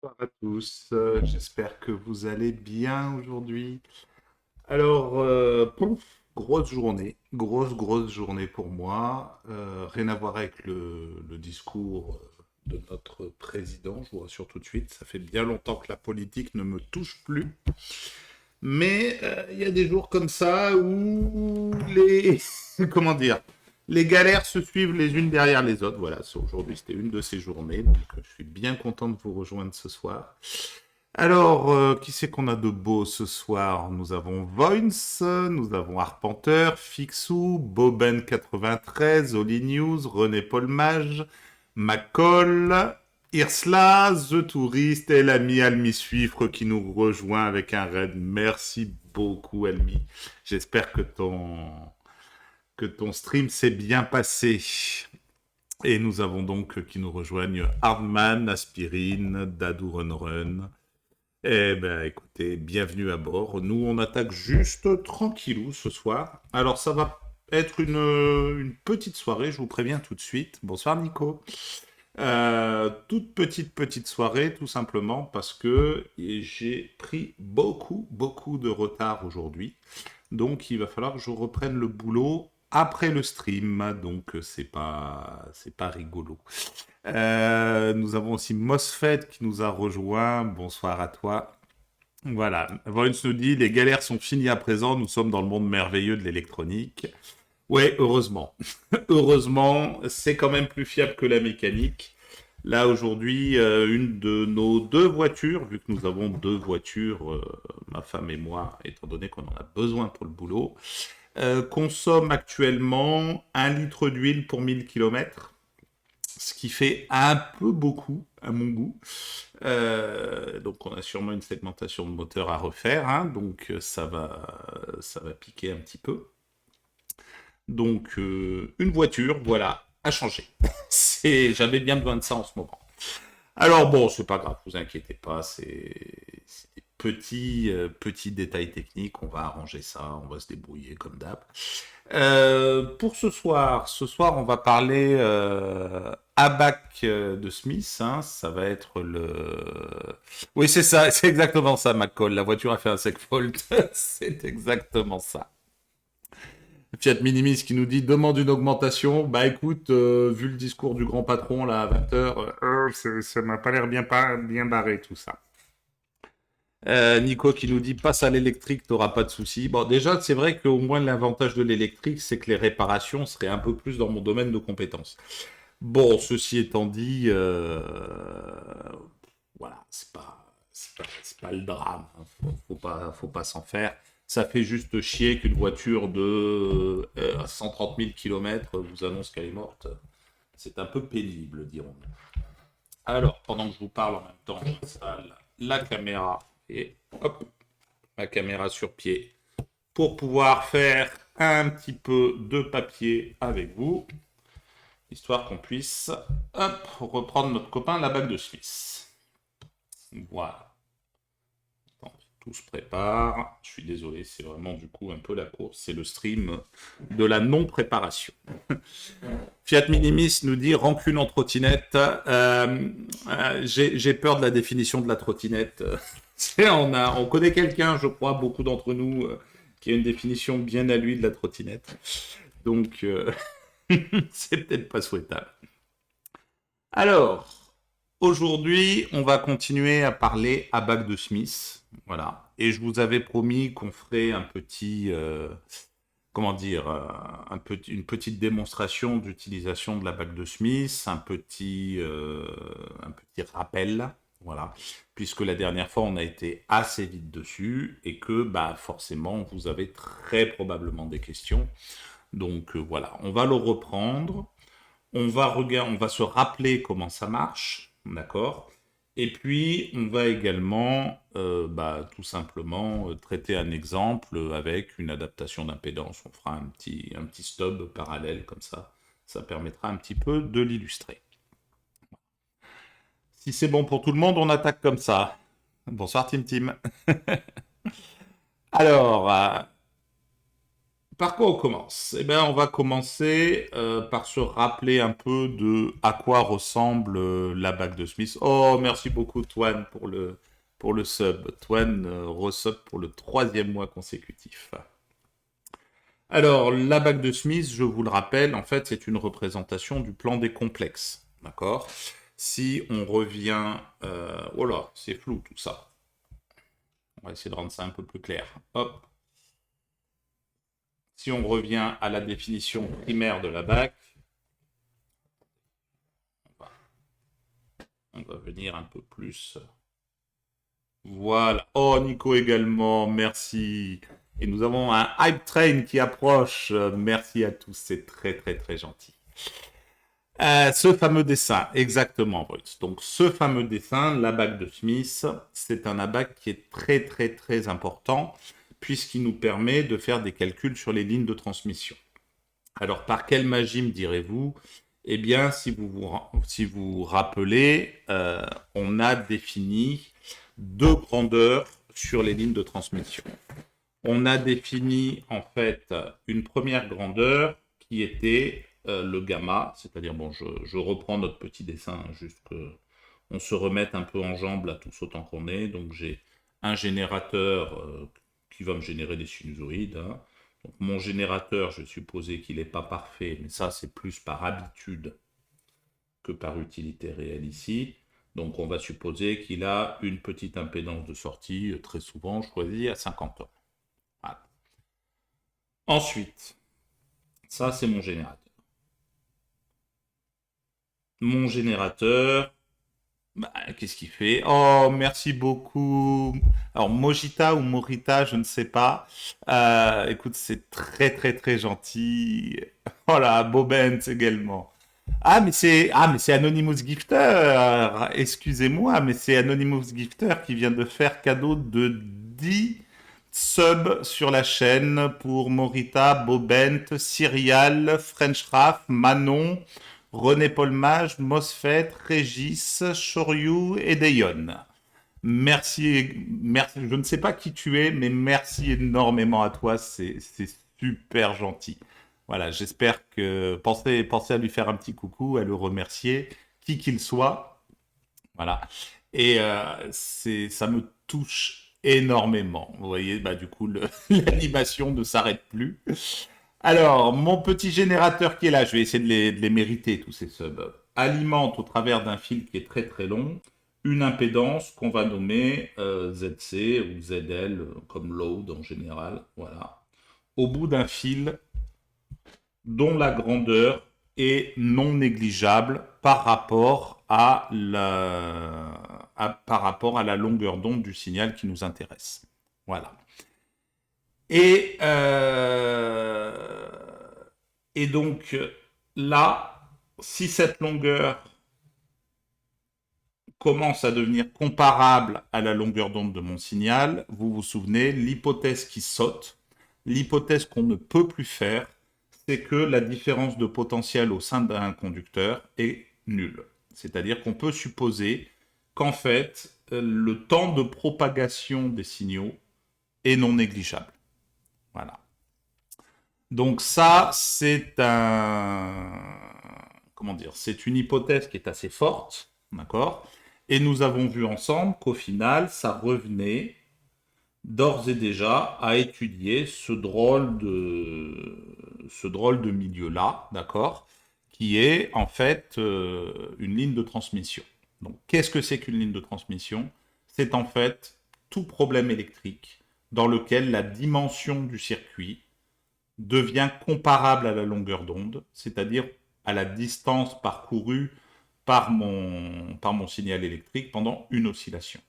Bonsoir à tous, j'espère que vous allez bien aujourd'hui. Alors, grosse journée pour moi. Rien à voir avec le discours de notre président, je vous rassure tout de suite. Ça fait bien longtemps que la politique ne me touche plus. Mais il y a des jours comme ça où les... comment dire? Les galères se suivent les unes derrière les autres. Voilà, aujourd'hui c'était une de ces journées, donc je suis bien content de vous rejoindre ce soir. Alors, qui c'est qu'on a de beau ce soir? Nous avons Voins, nous avons Arpenteur, Fixou, Boben93, Oli News, René Polmage, Macol, Irsla, The Tourist et l'ami Almi Suifre qui nous rejoint avec un raid. Merci beaucoup, Almi. J'espère que ton stream s'est bien passé. Et nous avons donc qui nous rejoignent Hardman, Aspirine, Dadou Run Run. Eh ben, écoutez, bienvenue à bord. Nous, on attaque juste tranquillou ce soir. Alors, ça va être une petite soirée, je vous préviens tout de suite. Bonsoir, Nico. Toute petite soirée, tout simplement parce que j'ai pris beaucoup de retard aujourd'hui. Donc, il va falloir que je reprenne le boulot après le stream. Donc, c'est pas rigolo. Nous avons aussi Mosfet qui nous a rejoint. Bonsoir à toi. Voilà. Voins nous dit, les galères sont finies à présent. Nous sommes dans le monde merveilleux de l'électronique. Ouais, heureusement. Heureusement, c'est quand même plus fiable que la mécanique. Là, aujourd'hui, une de nos deux voitures, vu que nous avons deux voitures, ma femme et moi, étant donné qu'on en a besoin pour le boulot, consomme actuellement 1 litre d'huile pour 1000 km, ce qui fait un peu beaucoup à mon goût. Donc on a sûrement une segmentation de moteur à refaire, hein, donc ça va piquer un petit peu. Donc une voiture, voilà, à changer. J'avais bien besoin de ça en ce moment. Alors bon, c'est pas grave, vous inquiétez pas, c'est des petits détails techniques, on va arranger ça, on va se débrouiller comme d'hab. Pour ce soir, on va parler ABAC de Smith, hein, ça va être le... Oui, c'est ça, c'est exactement ça, McCall, la voiture a fait un sec fault, c'est exactement ça. Fiat Minimis qui nous dit demande une augmentation. Bah écoute, vu le discours du grand patron là à 20h, ça m'a pas l'air bien barré tout ça. Nico qui nous dit passe à l'électrique, t'auras pas de soucis. Bon, déjà, c'est vrai qu'au moins l'avantage de l'électrique, c'est que les réparations seraient un peu plus dans mon domaine de compétences. Bon, ceci étant dit, voilà, c'est pas le drame, hein. Faut pas s'en faire. Ça fait juste chier qu'une voiture de 130 000 km vous annonce qu'elle est morte. C'est un peu pénible, dirons-nous. Alors, pendant que je vous parle en même temps, j'installe la caméra et hop, ma caméra sur pied pour pouvoir faire un petit peu de papier avec vous, histoire qu'on puisse hop, reprendre notre copain la bague de Smith. Voilà. Tout se prépare. Je suis désolé, c'est vraiment du coup un peu la course. C'est le stream de la non-préparation. Fiat Minimis nous dit rancune en trottinette. J'ai peur de la définition de la trottinette. On connaît quelqu'un, je crois, beaucoup d'entre nous, qui a une définition bien à lui de la trottinette. Donc, c'est peut-être pas souhaitable. Alors, aujourd'hui, on va continuer à parler à bac de Smith. Voilà. Et je vous avais promis qu'on ferait un petit, comment dire, une petite démonstration d'utilisation de la bague de Smith, un petit rappel. Voilà. Puisque la dernière fois, on a été assez vite dessus et que, bah, forcément, vous avez très probablement des questions. Donc, voilà. On va le reprendre. On va se rappeler comment ça marche, d'accord? Et puis, on va également, bah, tout simplement, traiter un exemple avec une adaptation d'impédance. On fera un petit stub parallèle comme ça. Ça permettra un petit peu de l'illustrer. Si c'est bon pour tout le monde, on attaque comme ça. Bonsoir Tim Tim. Alors, Par quoi on commence? Eh bien, on va commencer par se rappeler un peu de à quoi ressemble la bague de Smith. Oh, merci beaucoup, Toine, pour le sub. Toine resub pour le troisième mois consécutif. Alors, la bague de Smith, je vous le rappelle, en fait, c'est une représentation du plan des complexes. D'accord? Si on revient... oh là, c'est flou tout ça. On va essayer de rendre ça un peu plus clair. Hop. Si on revient à la définition primaire de la bague, on va venir un peu plus. Voilà. Oh, Nico également, merci. Et nous avons un hype train qui approche. Merci à tous, c'est très très très gentil. Ce fameux dessin, exactement, Bruce. Donc, ce fameux dessin, l'abaque de Smith, c'est un abaque qui est très très très important puisqu'il nous permet de faire des calculs sur les lignes de transmission. Alors, par quelle magie me direz-vous? Eh bien, si vous rappelez, on a défini deux grandeurs sur les lignes de transmission. On a défini en fait une première grandeur qui était le gamma, c'est-à-dire, bon, je reprends notre petit dessin, hein, juste qu'on se remette un peu en jambes là, tous autant qu'on est. Donc j'ai un générateur qui va me générer des sinusoïdes. Hein. Donc, mon générateur, je vais supposer qu'il n'est pas parfait, mais ça c'est plus par habitude que par utilité réelle ici. Donc on va supposer qu'il a une petite impédance de sortie, très souvent choisie à 50 ohms. Voilà. Ensuite, ça c'est mon générateur. Mon générateur, bah, qu'est-ce qu'il fait? Oh, merci beaucoup. Alors, Mojita ou Morita, je ne sais pas. Écoute, c'est très très très gentil. Oh là, Bobent également. Mais c'est Anonymous Gifter. Excusez-moi, mais c'est Anonymous Gifter qui vient de faire cadeau de 10 subs sur la chaîne pour Morita, Bobent, Cyrial, French Raff, Manon, René Polmage, Mosfet, Régis, Shoryu et Dayon. Merci, merci. Je ne sais pas qui tu es, mais merci énormément à toi. C'est super gentil. Voilà, j'espère que pensez à lui faire un petit coucou, à le remercier, qui qu'il soit. Voilà. Et ça me touche énormément. Vous voyez, bah du coup, l'animation ne s'arrête plus. Alors, mon petit générateur qui est là, je vais essayer de les mériter, tous ces subs, alimente au travers d'un fil qui est très très long une impédance qu'on va nommer ZC ou ZL, comme load en général. Voilà. Au bout d'un fil dont la grandeur est non négligeable par rapport à la longueur d'onde du signal qui nous intéresse. Voilà. Et, euh, et donc là, si cette longueur commence à devenir comparable à la longueur d'onde de mon signal, vous vous souvenez, l'hypothèse qui saute, l'hypothèse qu'on ne peut plus faire, c'est que la différence de potentiel au sein d'un conducteur est nulle. C'est-à-dire qu'on peut supposer qu'en fait, le temps de propagation des signaux est non négligeable. Voilà. Donc ça, c'est comment dire, c'est une hypothèse qui est assez forte, d'accord? Et nous avons vu ensemble qu'au final, ça revenait d'ores et déjà à étudier ce drôle de milieu-là, d'accord? Qui est en fait une ligne de transmission. Donc, qu'est-ce que c'est qu'une ligne de transmission? C'est en fait tout problème électrique dans lequel la dimension du circuit devient comparable à la longueur d'onde, c'est-à-dire à la distance parcourue par mon signal électrique pendant une oscillation.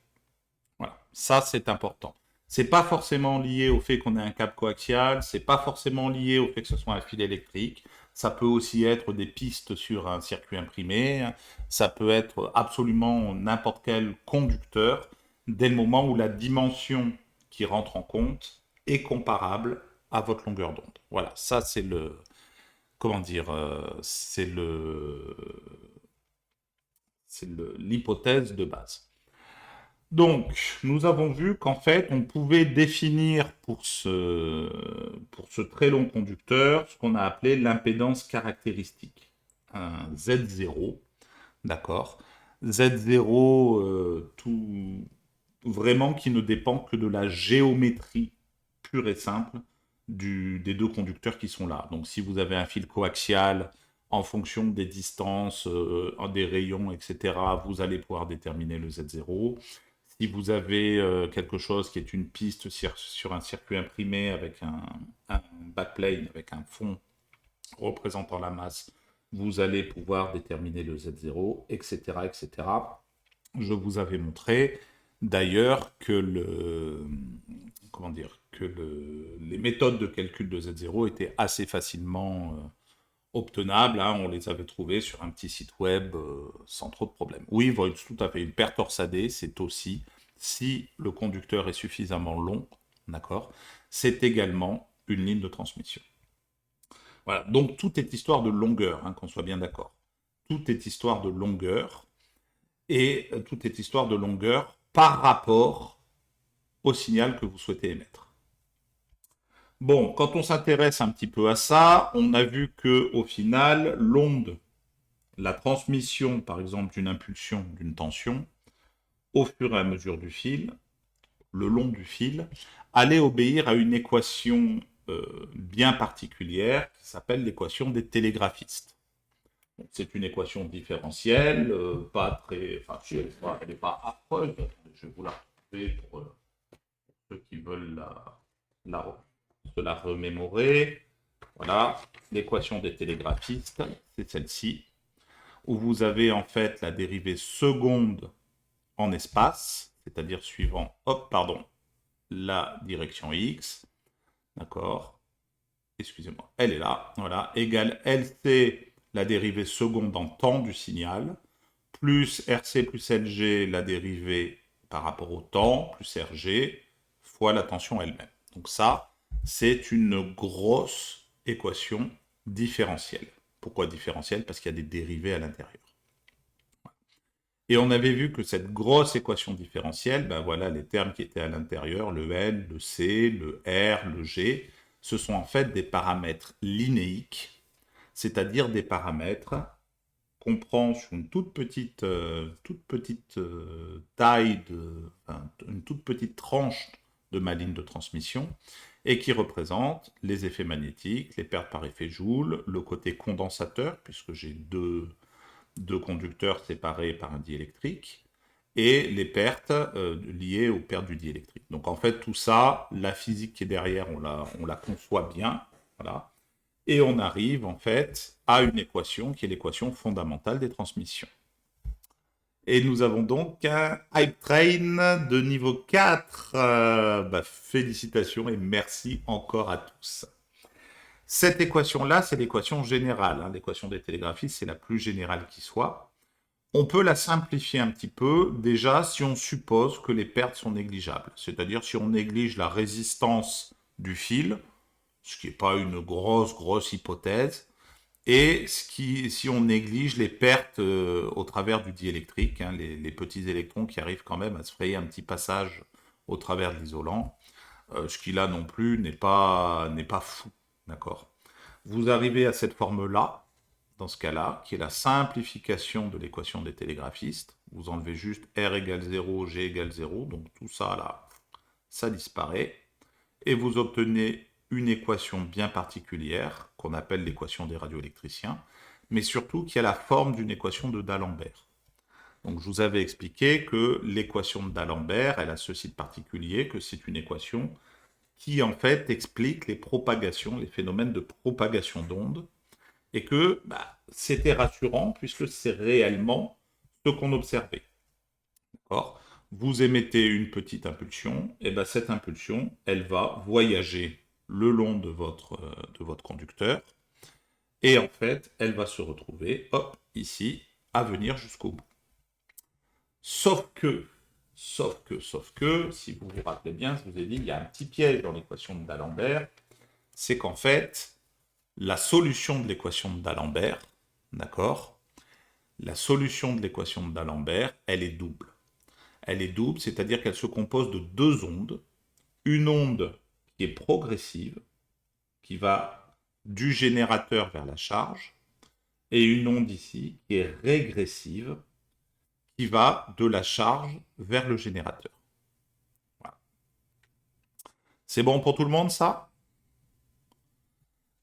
Voilà, ça c'est important. C'est pas forcément lié au fait qu'on ait un câble coaxial, c'est pas forcément lié au fait que ce soit un fil électrique. Ça peut aussi être des pistes sur un circuit imprimé, ça peut être absolument n'importe quel conducteur dès le moment où la dimension qui rentre en compte est comparable à votre longueur d'onde. Voilà, ça c'est le, comment dire, c'est l'hypothèse de base. Donc, nous avons vu qu'en fait, on pouvait définir pour ce très long conducteur ce qu'on a appelé l'impédance caractéristique. Un Z0, d'accord. Z0, tout, vraiment qui ne dépend que de la géométrie pure et simple des deux conducteurs qui sont là. Donc si vous avez un fil coaxial, en fonction des distances, des rayons, etc., vous allez pouvoir déterminer le Z0. Si vous avez quelque chose qui est une piste sur un circuit imprimé avec un backplane, avec un fond représentant la masse, vous allez pouvoir déterminer le Z0, etc., etc. Je vous avais montré d'ailleurs que les méthodes de calcul de Z0 étaient assez facilement obtenables. Hein. On les avait trouvées sur un petit site web sans trop de problèmes. Oui, tout à fait. Une paire torsadée, c'est aussi, si le conducteur est suffisamment long, d'accord, c'est également une ligne de transmission. Voilà. Donc tout est histoire de longueur, hein, qu'on soit bien d'accord. Tout est histoire de longueur, et tout est histoire de longueur par rapport au signal que vous souhaitez émettre. Bon, quand on s'intéresse un petit peu à ça, on a vu que au final, l'onde, la transmission, par exemple, d'une impulsion, d'une tension, au fur et à mesure du fil, le long du fil, allait obéir à une équation bien particulière qui s'appelle l'équation des télégraphistes. C'est une équation différentielle, pas très... Enfin, elle n'est pas affreuse. Je vais vous la retrouver pour ceux qui veulent se la remémorer. Voilà, l'équation des télégraphistes, c'est celle-ci, où vous avez en fait la dérivée seconde en espace, c'est-à-dire suivant, la direction x, d'accord, excusez-moi, elle est là, voilà, égale LC, la dérivée seconde en temps du signal, plus RC plus LG, la dérivée par rapport au temps, plus RG, fois la tension elle-même. Donc ça, c'est une grosse équation différentielle. Pourquoi différentielle? Parce qu'il y a des dérivés à l'intérieur. Et on avait vu que cette grosse équation différentielle, ben voilà, les termes qui étaient à l'intérieur, le L, le C, le R, le G, ce sont en fait des paramètres linéiques, c'est-à-dire des paramètres qu'on prend sur une toute petite taille, une toute petite tranche de ma ligne de transmission, et qui représente les effets magnétiques, les pertes par effet Joule, le côté condensateur, puisque j'ai deux conducteurs séparés par un diélectrique, et les pertes liées aux pertes du diélectrique. Donc en fait, tout ça, la physique qui est derrière, on la conçoit bien, voilà. Et on arrive en fait à une équation qui est l'équation fondamentale des transmissions. Et nous avons donc un Hype Train de niveau 4. Félicitations et merci encore à tous. Cette équation-là, c'est l'équation générale. Hein. L'équation des télégraphistes, c'est la plus générale qui soit. On peut la simplifier un petit peu, déjà, si on suppose que les pertes sont négligeables. C'est-à-dire si on néglige la résistance du fil, ce qui n'est pas une grosse hypothèse, et si on néglige les pertes au travers du diélectrique, hein, les petits électrons qui arrivent quand même à se frayer un petit passage au travers de l'isolant, ce qui là non plus n'est pas fou, d'accord. Vous arrivez à cette forme-là, dans ce cas-là, qui est la simplification de l'équation des télégraphistes. Vous enlevez juste R égale 0, G égale 0, donc tout ça là, ça disparaît, et vous obtenez une équation bien particulière, qu'on appelle l'équation des radioélectriciens, mais surtout qui a la forme d'une équation de D'Alembert. Donc je vous avais expliqué que l'équation de D'Alembert, elle a ceci de particulier, que c'est une équation qui en fait explique les propagations, les phénomènes de propagation d'ondes, et que c'était rassurant puisque c'est réellement ce qu'on observait. D'accord ? Vous émettez une petite impulsion, et cette impulsion, elle va voyager le long de votre conducteur, et en fait, elle va se retrouver, hop, ici, à venir jusqu'au bout. Sauf que, si vous vous rappelez bien, je vous ai dit, il y a un petit piège dans l'équation de D'Alembert, c'est qu'en fait, la solution de l'équation de D'Alembert, d'accord, la solution de l'équation de D'Alembert, elle est double. Elle est double, c'est-à-dire qu'elle se compose de deux ondes. Une onde qui est progressive, qui va du générateur vers la charge, et une onde ici qui est régressive, qui va de la charge vers le générateur. Voilà. C'est bon pour tout le monde, ça?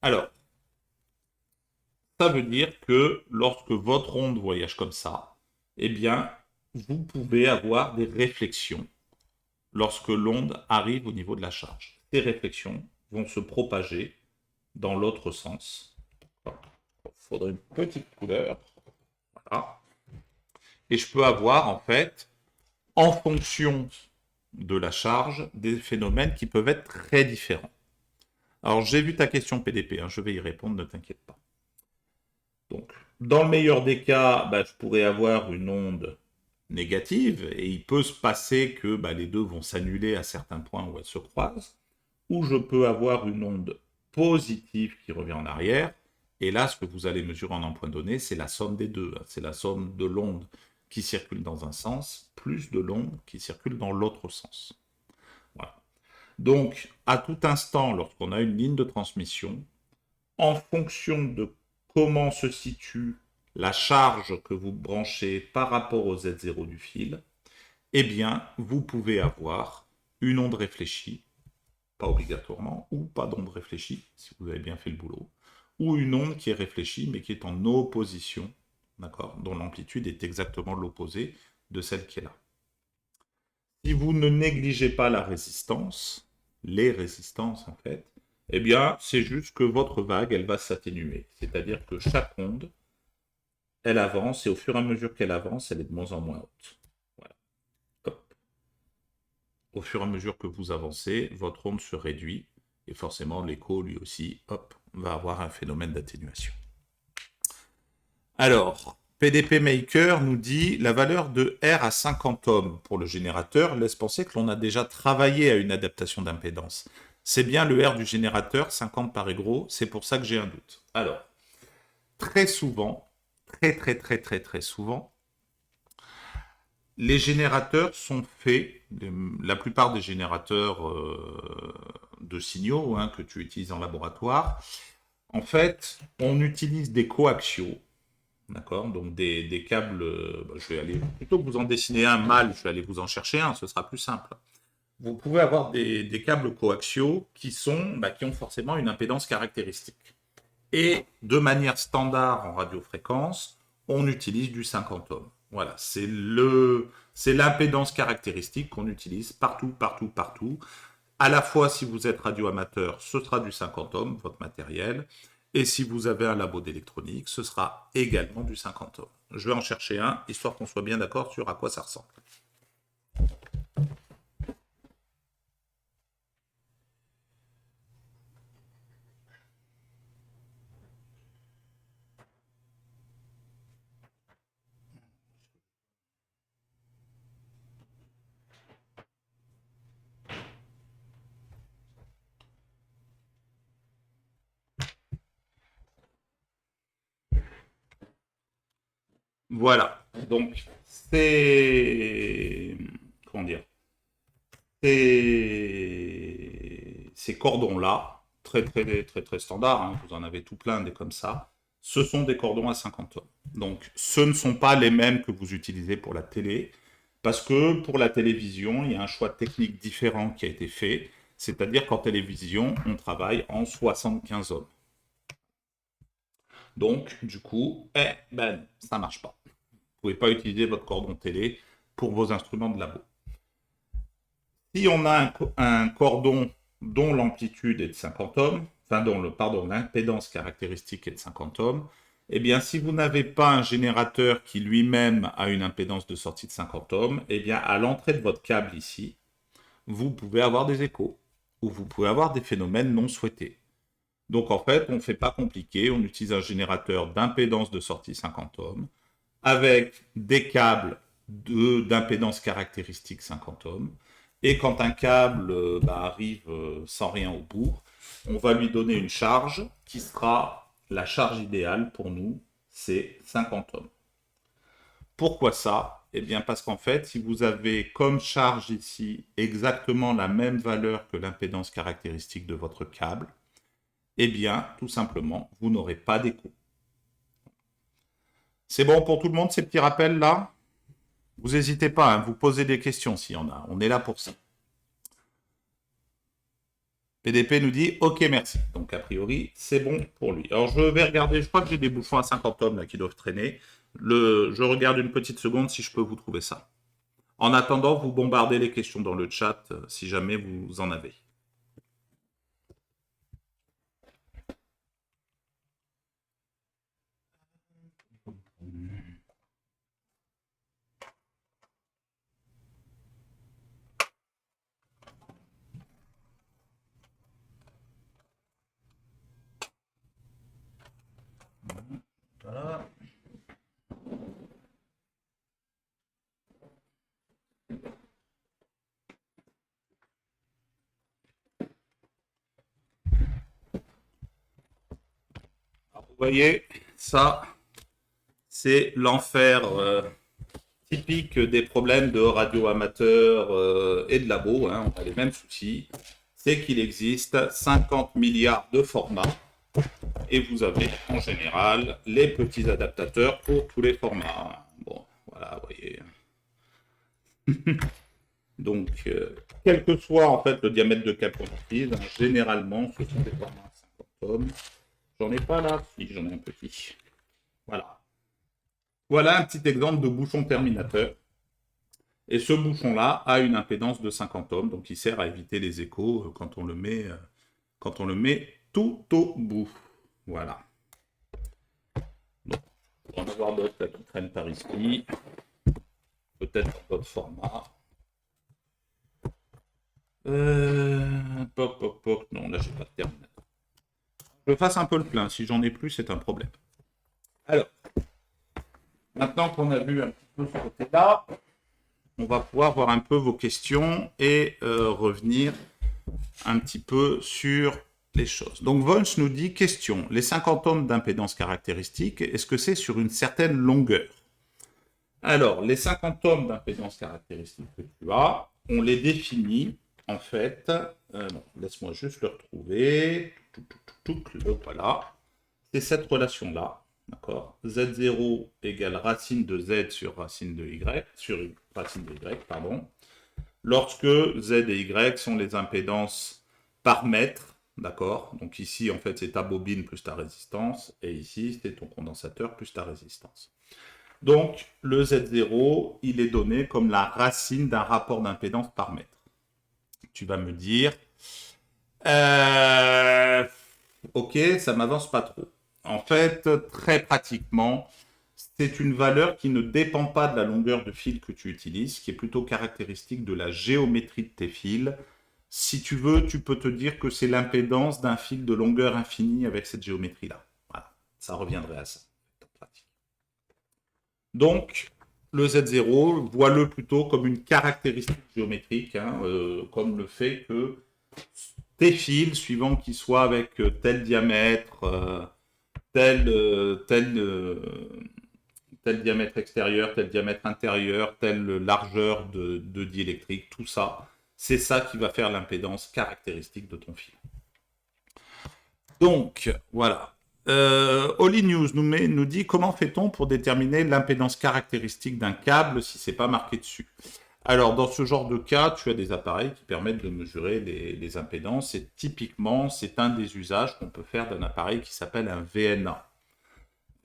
Alors, ça veut dire que lorsque votre onde voyage comme ça, eh bien, vous pouvez avoir des réflexions lorsque l'onde arrive au niveau de la charge. Ces réflexions vont se propager dans l'autre sens. Il faudrait une petite couleur. Voilà. Et je peux avoir, en fait, en fonction de la charge, des phénomènes qui peuvent être très différents. Alors, j'ai vu ta question PDP, je vais y répondre, ne t'inquiète pas. Donc, dans le meilleur des cas, je pourrais avoir une onde négative, et il peut se passer que les deux vont s'annuler à certains points où elles se croisent, ou je peux avoir une onde positive qui revient en arrière, et là, ce que vous allez mesurer en un point donné, c'est la somme des deux, c'est la somme de l'onde qui circule dans un sens, plus de l'onde qui circule dans l'autre sens. Voilà. Donc, à tout instant, lorsqu'on a une ligne de transmission, en fonction de comment se situe la charge que vous branchez par rapport au Z0 du fil, eh bien, vous pouvez avoir une onde réfléchie, pas obligatoirement, ou pas d'onde réfléchie, si vous avez bien fait le boulot, ou une onde qui est réfléchie, mais qui est en opposition, d'accord, dont l'amplitude est exactement l'opposé de celle qui est là. Si vous ne négligez pas la résistance, les résistances en fait, eh bien, c'est juste que votre vague, elle va s'atténuer. C'est-à-dire que chaque onde, elle avance, et au fur et à mesure qu'elle avance, elle est de moins en moins haute. Voilà. Hop. Au fur et à mesure que vous avancez, votre onde se réduit, et forcément, l'écho, lui aussi, hop, va avoir un phénomène d'atténuation. Alors, PDP Maker nous dit la valeur de R à 50 ohms pour le générateur laisse penser que l'on a déjà travaillé à une adaptation d'impédance. C'est bien le R du générateur, 50 paraît gros, c'est pour ça que j'ai un doute. Alors, très souvent, très souvent, les générateurs sont faits, la plupart des générateurs de signaux que tu utilises en laboratoire, en fait, on utilise des coaxiaux. D'accord, donc des câbles, je vais aller, plutôt que vous en dessiner un mâle, je vais aller vous en chercher un, ce sera plus simple. Vous pouvez avoir des câbles coaxiaux qui ont forcément une impédance caractéristique. Et de manière standard en radiofréquence, on utilise du 50 ohms. Voilà, c'est l'impédance caractéristique qu'on utilise partout. À la fois, si vous êtes radioamateur, ce sera du 50 ohms, votre matériel. Et si vous avez un labo d'électronique, ce sera également du 50 ohms. Je vais en chercher un, histoire qu'on soit bien d'accord sur à quoi ça ressemble. Voilà, donc c'est... Comment dire? Ces cordons-là, très standard, vous en avez tout plein des comme ça, ce sont des cordons à 50 ohms. Donc ce ne sont pas les mêmes que vous utilisez pour la télé, parce que pour la télévision, il y a un choix technique différent qui a été fait, c'est-à-dire qu'en télévision, on travaille en 75 ohms. Donc, du coup, ça marche pas. Vous ne pouvez pas utiliser votre cordon télé pour vos instruments de labo. Si on a un cordon dont l'amplitude est de 50 ohms, dont l'impédance caractéristique est de 50 ohms, eh bien, si vous n'avez pas un générateur qui lui-même a une impédance de sortie de 50 ohms, eh bien, à l'entrée de votre câble ici, vous pouvez avoir des échos, ou vous pouvez avoir des phénomènes non souhaités. Donc, en fait, on ne fait pas compliqué, on utilise un générateur d'impédance de sortie 50 ohms, avec des câbles d'impédance caractéristique 50 ohms, et quand un câble arrive sans rien au bout, on va lui donner une charge qui sera la charge idéale pour nous, c'est 50 ohms. Pourquoi ça? Eh bien, parce qu'en fait, si vous avez comme charge ici exactement la même valeur que l'impédance caractéristique de votre câble, eh bien, tout simplement, vous n'aurez pas d'écho. C'est bon pour tout le monde, ces petits rappels-là? Vous n'hésitez pas, hein, vous posez des questions s'il y en a. On est là pour ça. PDP nous dit « Ok, merci ». Donc, a priori, c'est bon pour lui. Alors, je vais regarder, je crois que j'ai des bouchons à 50 ohms là, qui doivent traîner. Je regarde une petite seconde si je peux vous trouver ça. En attendant, vous bombardez les questions dans le chat si jamais vous en avez. Voilà. Alors, vous voyez, ça, c'est l'enfer typique des problèmes de radio amateur et de labo. Hein, on a les mêmes soucis. C'est qu'il existe 50 milliards de formats et vous avez en général les petits adaptateurs pour tous les formats. Bon, voilà, vous voyez. Donc, quel que soit en fait le diamètre de câble qu'on utilise, hein, généralement, ce sont des formats 50 ohms. J'en ai pas là, si j'en ai un petit. Voilà. Voilà un petit exemple de bouchon terminateur. Et ce bouchon-là a une impédance de 50 ohms, donc il sert à éviter les échos quand on le met tout au bout. Voilà. Donc, on va en avoir d'autres qui traînent par ici. Peut-être d'autres formats. Non, là, j'ai pas de terminateur. Je fasse un peu le plein. Si j'en ai plus, c'est un problème. Alors, maintenant qu'on a vu un petit peu ce côté-là, on va pouvoir voir un peu vos questions et revenir un petit peu sur les choses. Donc, Vons nous dit, question, les 50 ohms d'impédance caractéristique, est-ce que c'est sur une certaine longueur? Alors, les 50 ohms d'impédance caractéristique que tu as, on les définit, en fait, laisse-moi juste le retrouver, le voilà, c'est cette relation-là. D'accord. Z0 égale racine de Z sur racine de Y, pardon. Lorsque Z et Y sont les impédances par mètre, d'accord. Donc ici, en fait, c'est ta bobine plus ta résistance, et ici, c'est ton condensateur plus ta résistance. Donc, le Z0, il est donné comme la racine d'un rapport d'impédance par mètre. Tu vas me dire, ok, ça m'avance pas trop. En fait, très pratiquement, c'est une valeur qui ne dépend pas de la longueur de fil que tu utilises, qui est plutôt caractéristique de la géométrie de tes fils. Si tu veux, tu peux te dire que c'est l'impédance d'un fil de longueur infinie avec cette géométrie-là. Voilà, ça reviendrait à ça. Donc, le Z0, vois-le plutôt comme une caractéristique géométrique, hein, comme le fait que tes fils, suivant qu'ils soient avec tel diamètre, tel diamètre extérieur, tel diamètre intérieur, telle largeur de diélectrique, tout ça, c'est ça qui va faire l'impédance caractéristique de ton fil. Donc, voilà. Oli News nous dit comment fait-on pour déterminer l'impédance caractéristique d'un câble si c'est pas marqué dessus? Alors, dans ce genre de cas, tu as des appareils qui permettent de mesurer les impédances et typiquement, c'est un des usages qu'on peut faire d'un appareil qui s'appelle un VNA.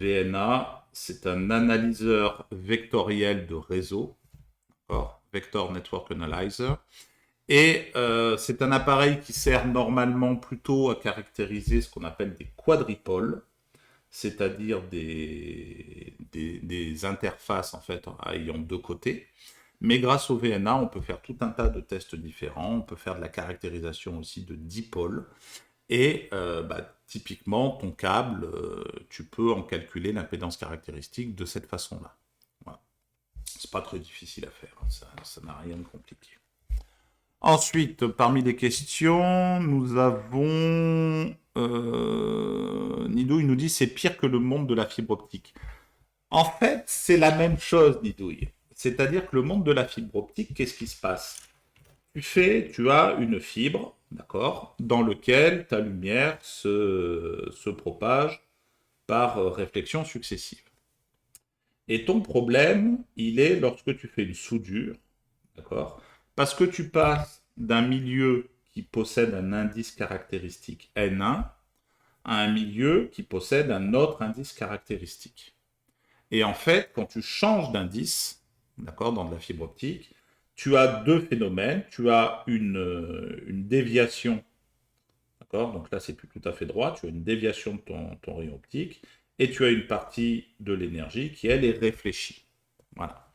VNA, c'est un analyseur vectoriel de réseau, Vector Network Analyzer, et c'est un appareil qui sert normalement plutôt à caractériser ce qu'on appelle des quadripoles, c'est-à-dire des interfaces en fait ayant deux côtés. Mais grâce au VNA, on peut faire tout un tas de tests différents. On peut faire de la caractérisation aussi de dipôles. Et typiquement, ton câble, tu peux en calculer l'impédance caractéristique de cette façon-là. Voilà. C'est pas très difficile à faire. Ça n'a rien de compliqué. Ensuite, parmi les questions, nous avons... Nidouille nous dit c'est pire que le monde de la fibre optique. En fait, c'est la même chose, Nidouille. C'est-à-dire que le monde de la fibre optique, qu'est-ce qui se passe? Tu as une fibre, d'accord, dans laquelle ta lumière se propage par réflexion successive. Et ton problème, il est lorsque tu fais une soudure, d'accord, parce que tu passes d'un milieu qui possède un indice caractéristique N1 à un milieu qui possède un autre indice caractéristique. Et en fait, quand tu changes d'indice, d'accord, dans de la fibre optique, tu as deux phénomènes. Tu as une déviation, d'accord, donc là, c'est plus tout à fait droit. Tu as une déviation de ton rayon optique et tu as une partie de l'énergie qui, elle, est réfléchie. Voilà.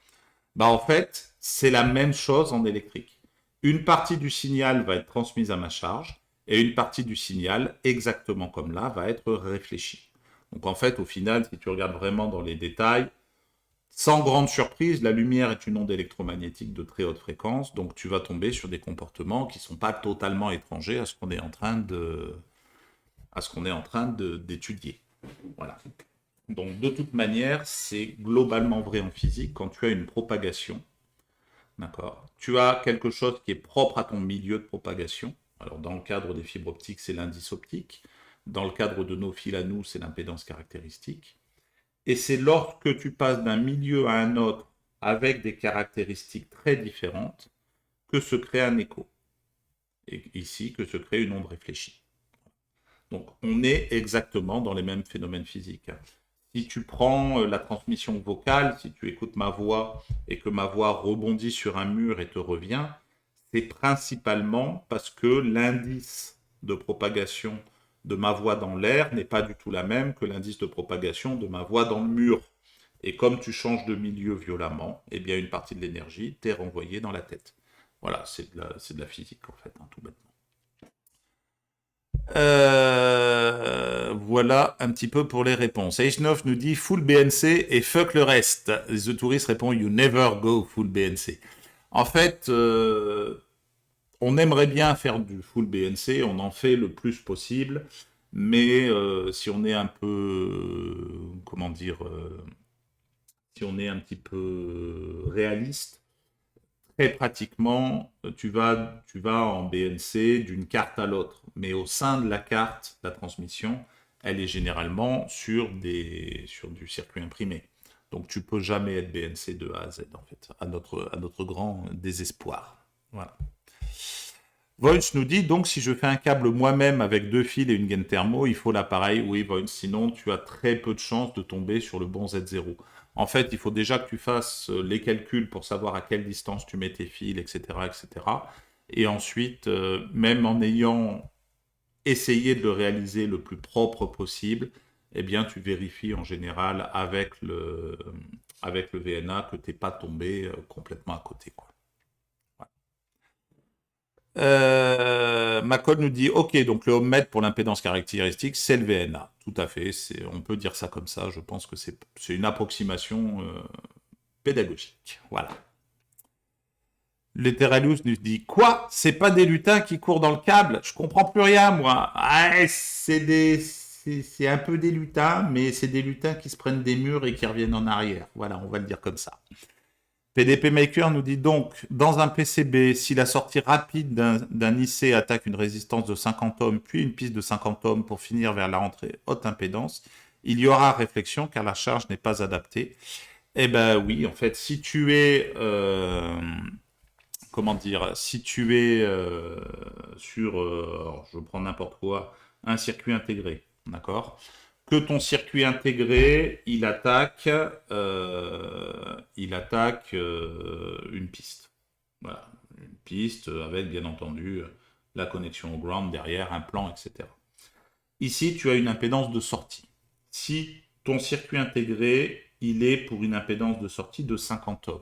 Bah, en fait, c'est la même chose en électrique. Une partie du signal va être transmise à ma charge et une partie du signal, exactement comme là, va être réfléchie. Donc en fait, au final, si tu regardes vraiment dans les détails, sans grande surprise, la lumière est une onde électromagnétique de très haute fréquence, donc tu vas tomber sur des comportements qui ne sont pas totalement étrangers à ce qu'on est en train d'étudier. Voilà. Donc de toute manière, c'est globalement vrai en physique quand tu as une propagation. D'accord. Tu as quelque chose qui est propre à ton milieu de propagation. Alors, dans le cadre des fibres optiques, c'est l'indice optique. Dans le cadre de nos fils à nous, c'est l'impédance caractéristique. Et c'est lorsque tu passes d'un milieu à un autre avec des caractéristiques très différentes que se crée un écho. Et ici, que se crée une onde réfléchie. Donc, on est exactement dans les mêmes phénomènes physiques. Si tu prends la transmission vocale, si tu écoutes ma voix et que ma voix rebondit sur un mur et te revient, c'est principalement parce que l'indice de propagation de ma voix dans l'air n'est pas du tout la même que l'indice de propagation de ma voix dans le mur. Et comme tu changes de milieu violemment, eh bien une partie de l'énergie t'est renvoyée dans la tête. Voilà, c'est de la physique en fait, hein, tout bêtement. Voilà un petit peu pour les réponses. H9 nous dit full BNC et fuck le reste. The Tourist répond you never go full BNC. En fait, on aimerait bien faire du full BNC, on en fait le plus possible, mais si on est un peu, comment dire, si on est un petit peu réaliste, très pratiquement, tu vas en BNC d'une carte à l'autre. Mais au sein de la carte, la transmission, elle est généralement sur du circuit imprimé. Donc tu peux jamais être BNC de A à Z, en fait, à notre grand désespoir. Voilà. Voice nous dit, donc si je fais un câble moi-même avec deux fils et une gaine thermo, il faut l'appareil. Oui, Voice, sinon tu as très peu de chances de tomber sur le bon Z0. En fait, il faut déjà que tu fasses les calculs pour savoir à quelle distance tu mets tes fils, etc. etc. Et ensuite, même en ayant essayé de le réaliser le plus propre possible, eh bien, tu vérifies en général avec le VNA que tu n'es pas tombé complètement à côté, quoi. Macol nous dit ok, donc le ohmmètre pour l'impédance caractéristique, c'est le VNA. Tout à fait, on peut dire ça comme ça. Je pense que c'est une approximation pédagogique. Voilà. Letteralus nous dit quoi? C'est pas des lutins qui courent dans le câble? Je comprends plus rien, moi. Ah, c'est un peu des lutins, mais c'est des lutins qui se prennent des murs et qui reviennent en arrière. Voilà, on va le dire comme ça. PDP Maker nous dit donc, dans un PCB, si la sortie rapide d'un IC attaque une résistance de 50 ohms, puis une piste de 50 ohms pour finir vers la rentrée haute impédance, il y aura réflexion car la charge n'est pas adaptée. Eh ben oui, en fait, si tu es, comment dire, si tu es sur, alors je prends n'importe quoi, un circuit intégré, d'accord, que ton circuit intégré, il attaque une piste. Voilà, une piste avec bien entendu la connexion au ground derrière, un plan, etc. Ici, tu as une impédance de sortie. Si ton circuit intégré, il est pour une impédance de sortie de 50 ohms,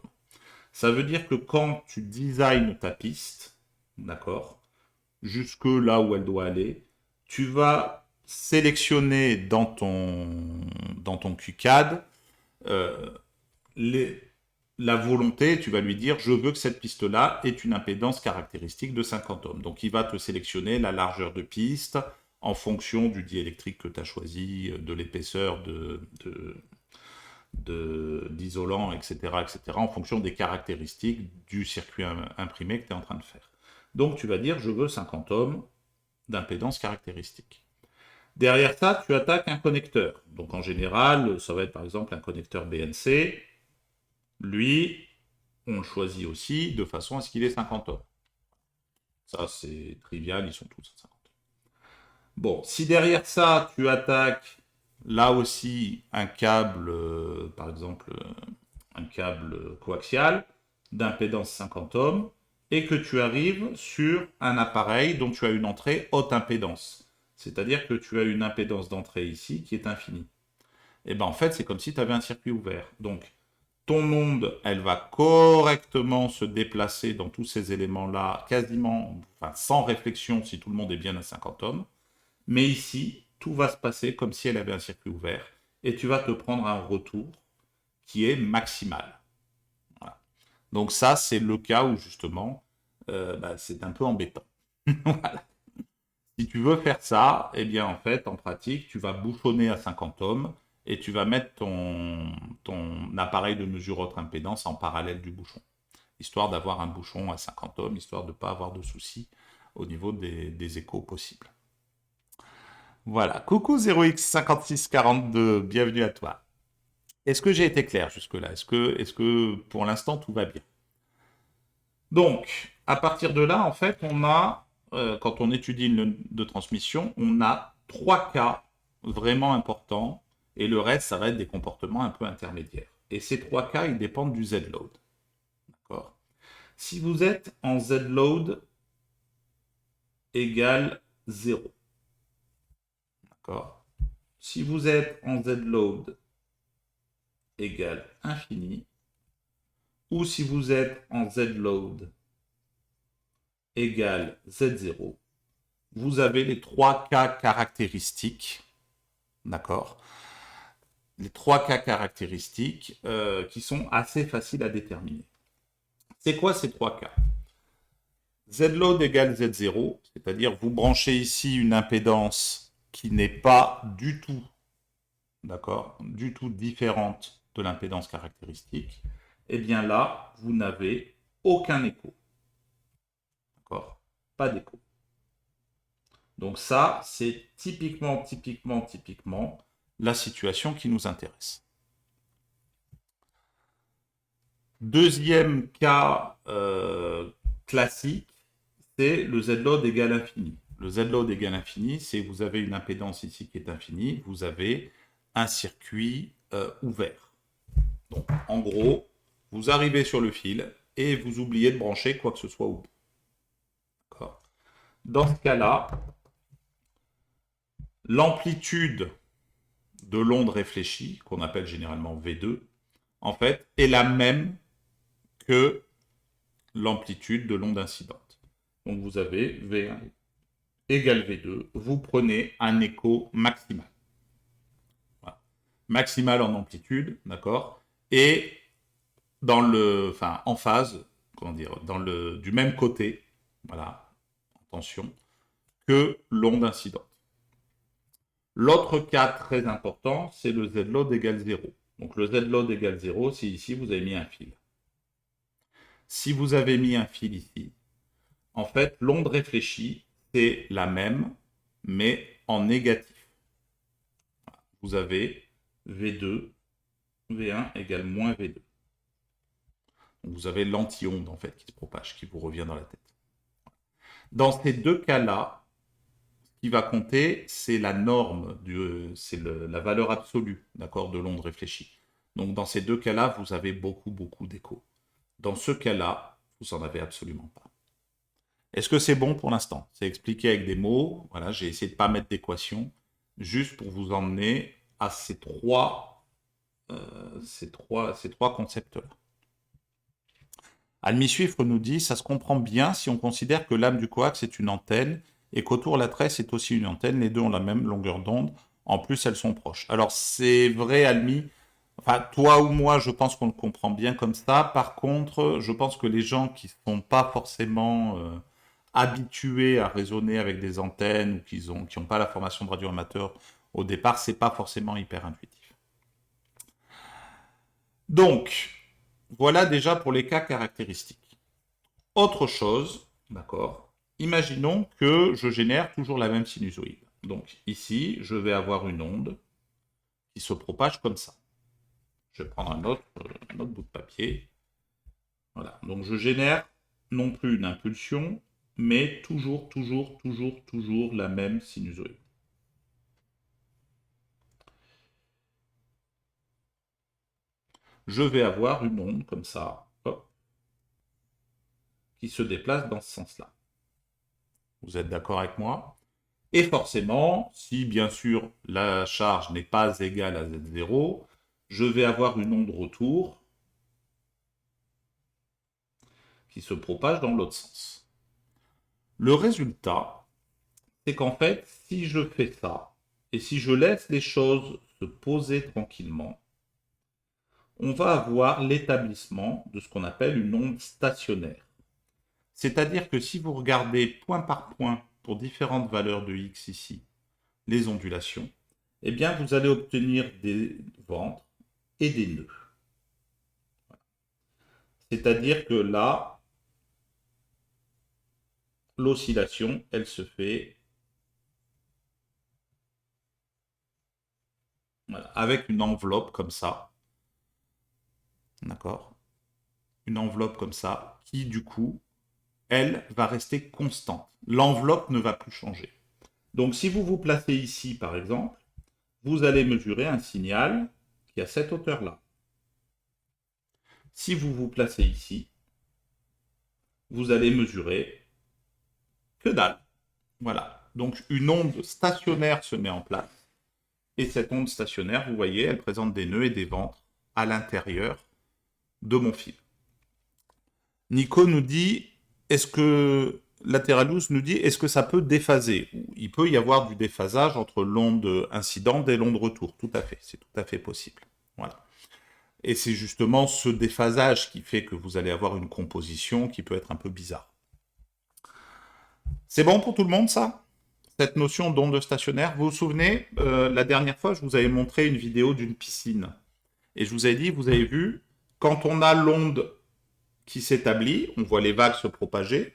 ça veut dire que quand tu designes ta piste, d'accord, jusque là où elle doit aller, tu vas sélectionner dans ton QCAD la volonté, tu vas lui dire je veux que cette piste-là ait une impédance caractéristique de 50 ohms. Donc il va te sélectionner la largeur de piste en fonction du diélectrique que tu as choisi, de l'épaisseur d'isolant, etc., en fonction des caractéristiques du circuit imprimé que tu es en train de faire. Donc tu vas dire, je veux 50 ohms d'impédance caractéristique. Derrière ça, tu attaques un connecteur. Donc en général, ça va être par exemple un connecteur BNC. Lui, on le choisit aussi de façon à ce qu'il ait 50 ohms. Ça, c'est trivial, ils sont tous à 50 ohms. Bon, si derrière ça, tu attaques là aussi un câble, par exemple, un câble coaxial d'impédance 50 ohms, et que tu arrives sur un appareil dont tu as une entrée haute impédance. C'est-à-dire que tu as une impédance d'entrée ici qui est infinie. Et bien en fait, c'est comme si tu avais un circuit ouvert. Donc, ton onde, elle va correctement se déplacer dans tous ces éléments-là, quasiment, enfin, sans réflexion si tout le monde est bien à 50 ohms. Mais ici, tout va se passer comme si elle avait un circuit ouvert. Et tu vas te prendre un retour qui est maximal. Voilà. Donc ça, c'est le cas où justement, c'est un peu embêtant. Voilà. Si tu veux faire ça, eh bien en fait, en pratique, tu vas bouchonner à 50 ohms et tu vas mettre ton appareil de mesure haute impédance en parallèle du bouchon, histoire d'avoir un bouchon à 50 ohms, histoire de ne pas avoir de soucis au niveau des échos possibles. Voilà, coucou 0x5642, bienvenue à toi. Est-ce que j'ai été clair jusque-là? Est-ce que pour l'instant tout va bien? Donc, à partir de là, en fait, on a, quand on étudie une ligne de transmission, on a 3 cas vraiment importants, et le reste, ça va être des comportements un peu intermédiaires. Et ces 3 cas, ils dépendent du Z-load. D'accord? Si vous êtes en Z-load égale 0, d'accord? Si vous êtes en Z-load égale infini, ou si vous êtes en Z-load égale Z0, vous avez les 3 cas caractéristiques, d'accord? Les 3 cas caractéristiques qui sont assez faciles à déterminer. C'est quoi ces 3 cas? Z-load égale Z0, c'est-à-dire vous branchez ici une impédance qui n'est pas du tout, d'accord, du tout différente de l'impédance caractéristique, et bien là, vous n'avez aucun écho. D'accord? Pas d'écho. Donc ça, c'est typiquement la situation qui nous intéresse. Deuxième cas classique, c'est le Z-load égale infini. Le Z-load égale infini, c'est vous avez une impédance ici qui est infinie, vous avez un circuit ouvert. Donc, en gros, vous arrivez sur le fil et vous oubliez de brancher quoi que ce soit au bout. D'accord. Dans ce cas-là, l'amplitude de l'onde réfléchie, qu'on appelle généralement V2, en fait, est la même que l'amplitude de l'onde incidente. Donc vous avez V1 égale V2, vous prenez un écho maximal. Voilà. Maximal en amplitude, d'accord? Et en phase, comment dire, du même côté, voilà, attention, que l'onde incidente. L'autre cas très important, c'est le Z-load égale 0. Donc le Z-load égale 0, c'est ici, vous avez mis un fil. Si vous avez mis un fil ici, en fait, l'onde réfléchie, c'est la même, mais en négatif. Vous avez V2, V1 égale moins V2. Donc vous avez l'anti-onde, en fait, qui se propage, qui vous revient dans la tête. Dans ces deux cas-là, ce qui va compter, c'est la norme, la valeur absolue, d'accord, de l'onde réfléchie. Donc dans ces deux cas-là, vous avez beaucoup d'écho. Dans ce cas-là, vous n'en avez absolument pas. Est-ce que c'est bon pour l'instant? C'est expliqué avec des mots. Voilà, j'ai essayé de ne pas mettre d'équation, juste pour vous emmener à ces trois concepts-là. Almi-Suifre nous dit, ça se comprend bien si on considère que l'âme du coax est une antenne et qu'autour la tresse est aussi une antenne. Les deux ont la même longueur d'onde. En plus, elles sont proches. Alors, c'est vrai, Almi. Enfin, toi ou moi, je pense qu'on le comprend bien comme ça. Par contre, je pense que les gens qui ne sont pas forcément habitués à raisonner avec des antennes ou qui n'ont pas la formation de radio amateur au départ, c'est pas forcément hyper intuitif. Donc, voilà déjà pour les cas caractéristiques. Autre chose, d'accord, imaginons que je génère toujours la même sinusoïde. Donc ici, je vais avoir une onde qui se propage comme ça. Je vais prendre un autre bout de papier. Voilà, donc je génère non plus une impulsion, mais toujours la même sinusoïde. Je vais avoir une onde comme ça, hop, qui se déplace dans ce sens-là. Vous êtes d'accord avec moi? Et forcément, si bien sûr la charge n'est pas égale à Z0, je vais avoir une onde retour qui se propage dans l'autre sens. Le résultat, c'est qu'en fait, si je fais ça, et si je laisse les choses se poser tranquillement, on va avoir l'établissement de ce qu'on appelle une onde stationnaire. C'est-à-dire que si vous regardez point par point pour différentes valeurs de x ici, les ondulations, eh bien vous allez obtenir des ventres et des nœuds. C'est-à-dire que là, l'oscillation, elle se fait voilà, avec une enveloppe comme ça. D'accord? Une enveloppe comme ça, qui du coup, elle va rester constante. L'enveloppe ne va plus changer. Donc si vous vous placez ici, par exemple, vous allez mesurer un signal qui a cette hauteur-là. Si vous vous placez ici, vous allez mesurer que dalle. Voilà. Donc une onde stationnaire se met en place. Et cette onde stationnaire, vous voyez, elle présente des nœuds et des ventres à l'intérieur de mon fil. Nico nous dit, est-ce que Lateralus nous dit, est-ce que ça peut déphaser? Il peut y avoir du déphasage entre l'onde incidente et l'onde retour. Tout à fait, c'est tout à fait possible. Voilà. Et c'est justement ce déphasage qui fait que vous allez avoir une composition qui peut être un peu bizarre. C'est bon pour tout le monde, ça? Cette notion d'onde stationnaire. Vous vous souvenez, la dernière fois, je vous avais montré une vidéo d'une piscine. Et je vous avais dit, vous avez vu, quand on a l'onde qui s'établit, on voit les vagues se propager,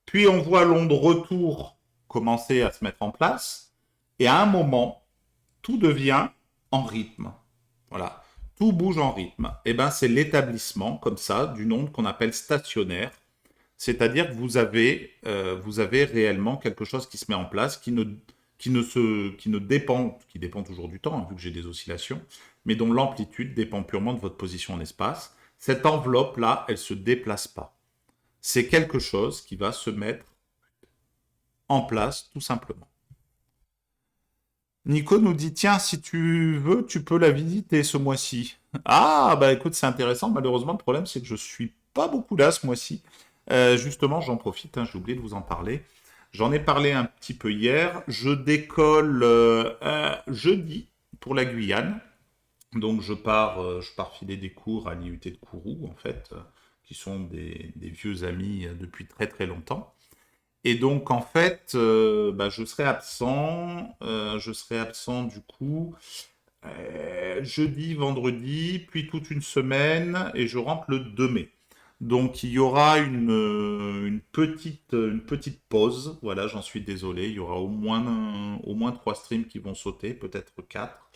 puis on voit l'onde retour commencer à se mettre en place, et à un moment, tout devient en rythme. Voilà. Tout bouge en rythme. Et bien, c'est l'établissement, comme ça, d'une onde qu'on appelle stationnaire. C'est-à-dire que vous avez réellement quelque chose qui se met en place, qui dépend toujours du temps, hein, vu que j'ai des oscillations, mais dont l'amplitude dépend purement de votre position en espace. Cette enveloppe-là, elle ne se déplace pas. C'est quelque chose qui va se mettre en place, tout simplement. Nico nous dit, tiens, si tu veux, tu peux la visiter ce mois-ci. Ah, bah écoute, c'est intéressant. Malheureusement, le problème, c'est que je suis pas beaucoup là ce mois-ci. Justement, j'en profite, hein, j'ai oublié de vous en parler. J'en ai parlé un petit peu hier. Je décolle jeudi pour la Guyane. Donc je pars filer des cours à l'IUT de Kourou, en fait, qui sont des vieux amis depuis très très longtemps. Et donc, en fait, bah, je serai absent du coup jeudi, vendredi, puis toute une semaine, et je rentre le 2 mai. Donc, il y aura une petite pause. Voilà, j'en suis désolé. Il y aura au moins 3 streams qui vont sauter, peut-être 4.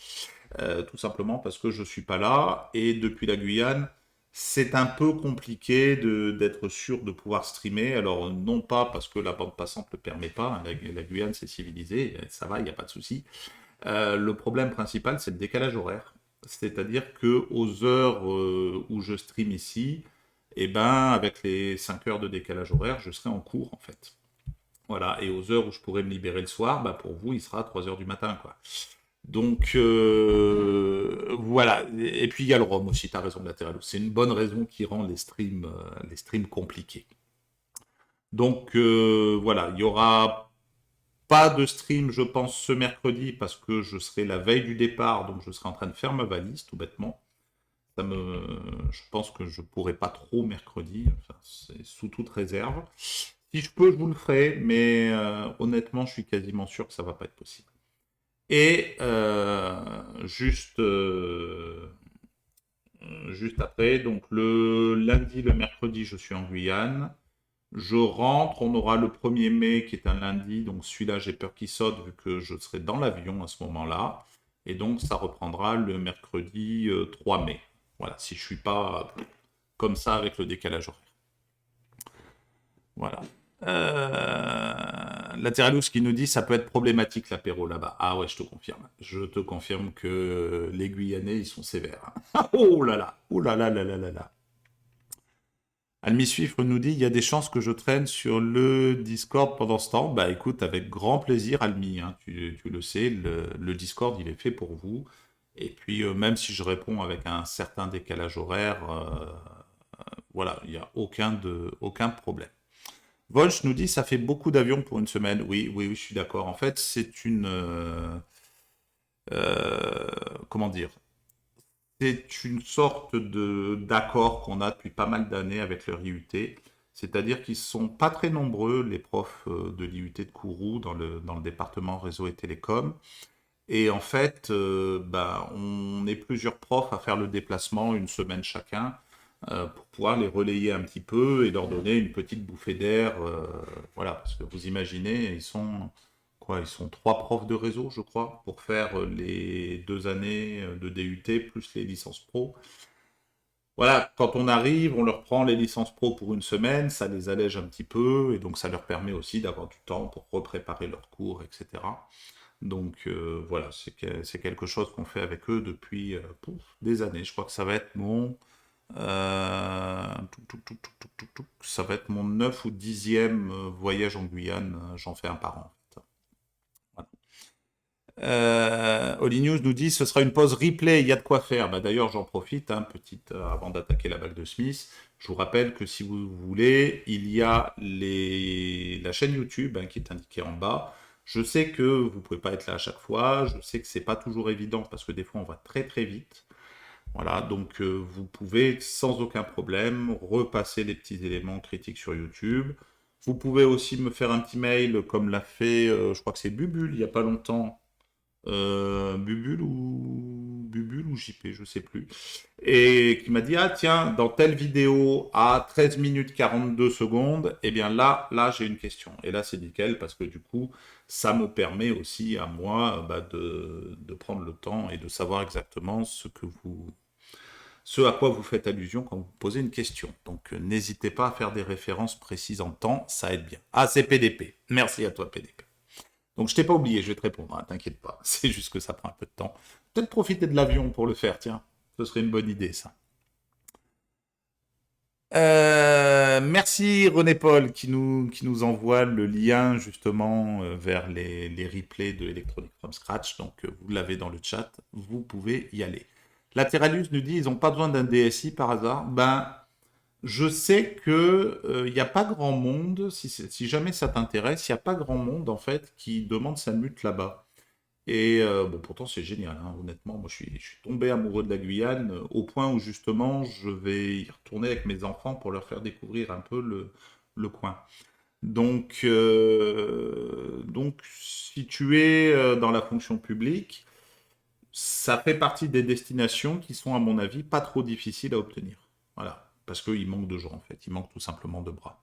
Tout simplement parce que je suis pas là. Et depuis la Guyane, c'est un peu compliqué d'être sûr de pouvoir streamer. Alors, non pas parce que la bande passante ne le permet pas. La Guyane, c'est civilisé, ça va, il n'y a pas de souci. Le problème principal, c'est le décalage horaire. C'est-à-dire que aux heures où je stream ici, eh ben, avec les 5 heures de décalage horaire, je serai en cours, en fait. Voilà, et aux heures où je pourrais me libérer le soir, bah, pour vous, il sera 3 heures du matin, quoi. Donc voilà. Et puis il y a le ROM aussi, tu as raison, Lateral. C'est une bonne raison qui rend les streams compliqués. Donc voilà, il y aura pas de stream, je pense, ce mercredi parce que je serai la veille du départ, donc je serai en train de faire ma valise, tout bêtement. Je pense que je pourrai pas trop mercredi, enfin, c'est sous toute réserve. Si je peux, je vous le ferai, mais honnêtement, je suis quasiment sûr que ça va pas être possible. Et juste juste après. Donc le lundi, le mercredi, je suis en Guyane. Je rentre, on aura le 1er mai qui est un lundi, donc celui-là j'ai peur qu'il saute vu que je serai dans l'avion à ce moment-là. Et donc ça reprendra le mercredi 3 mai. Voilà, si je suis pas comme ça avec le décalage horaire. Voilà. Latéralus qui nous dit ça peut être problématique l'apéro là-bas. Ah ouais, je te confirme. Je te confirme que les Guyanais, ils sont sévères. Oh là là, oh là là là là là là. Almi Suifre nous dit il y a des chances que je traîne sur le Discord pendant ce temps. Bah écoute, avec grand plaisir, Almi. Hein, tu le sais, le Discord, il est fait pour vous. Et puis, même si je réponds avec un certain décalage horaire, voilà, il n'y a aucun problème. Volch nous dit ça fait beaucoup d'avions pour une semaine. Oui, oui, oui, je suis d'accord. En fait, c'est une comment dire, c'est une sorte de d'accord qu'on a depuis pas mal d'années avec le RIUT. C'est-à-dire qu'ils sont pas très nombreux, les profs de l'IUT de Kourou, dans le département réseau et télécom. Et en fait, bah, on est plusieurs profs à faire le déplacement une semaine chacun pour pouvoir les relayer un petit peu et leur donner une petite bouffée d'air. Voilà, parce que vous imaginez, ils sont quoi? Ils sont 3 profs de réseau, je crois, pour faire les 2 années de DUT plus les licences pro. Voilà, quand on arrive, on leur prend les licences pro pour une semaine, ça les allège un petit peu et donc ça leur permet aussi d'avoir du temps pour repréparer leurs cours, etc. Donc voilà, c'est quelque chose qu'on fait avec eux depuis des années. Je crois que ça va être ça va être mon 9 ou 10e voyage en Guyane. J'en fais un par an. En fait. Voilà. Oli News nous dit ce sera une pause replay, il y a de quoi faire. Bah, d'ailleurs, j'en profite, hein, petite, avant d'attaquer la balle de Smith. Je vous rappelle que si vous voulez, il y a la chaîne YouTube hein, qui est indiquée en bas. Je sais que vous ne pouvez pas être là à chaque fois. Je sais que c'est pas toujours évident parce que des fois on va très très vite. Voilà, donc vous pouvez sans aucun problème repasser les petits éléments critiques sur YouTube. Vous pouvez aussi me faire un petit mail comme l'a fait, je crois que c'est Bubule il n'y a pas longtemps. Bubule ou JP, je sais plus. Et qui m'a dit ah tiens, dans telle vidéo à 13 minutes 42 secondes, eh bien là j'ai une question. Et là c'est nickel parce que du coup ça me permet aussi à moi bah, de prendre le temps et de savoir exactement ce à quoi vous faites allusion quand vous posez une question. Donc n'hésitez pas à faire des références précises en temps, ça aide bien. Ah c'est PDP. Merci à toi PDP. Donc je t'ai pas oublié, je vais te répondre, hein, t'inquiète pas. C'est juste que ça prend un peu de temps. Peut-être profiter de l'avion pour le faire, tiens. Ce serait une bonne idée, ça. Merci René Paul qui nous envoie le lien justement vers les replays de Electronic from Scratch. Donc vous l'avez dans le chat, vous pouvez y aller. Lateralus nous dit ils n'ont pas besoin d'un DSI par hasard. Ben, je sais que il n'y a pas grand monde, si jamais ça t'intéresse, il n'y a pas grand monde en fait qui demande sa mute là-bas. Et bon, pourtant c'est génial, hein, honnêtement. Moi, je suis tombé amoureux de la Guyane au point où justement je vais y retourner avec mes enfants pour leur faire découvrir un peu le coin. Donc, si tu es dans la fonction publique, ça fait partie des destinations qui sont, à mon avis, pas trop difficiles à obtenir. Voilà, parce qu'il manque de gens en fait, il manque tout simplement de bras.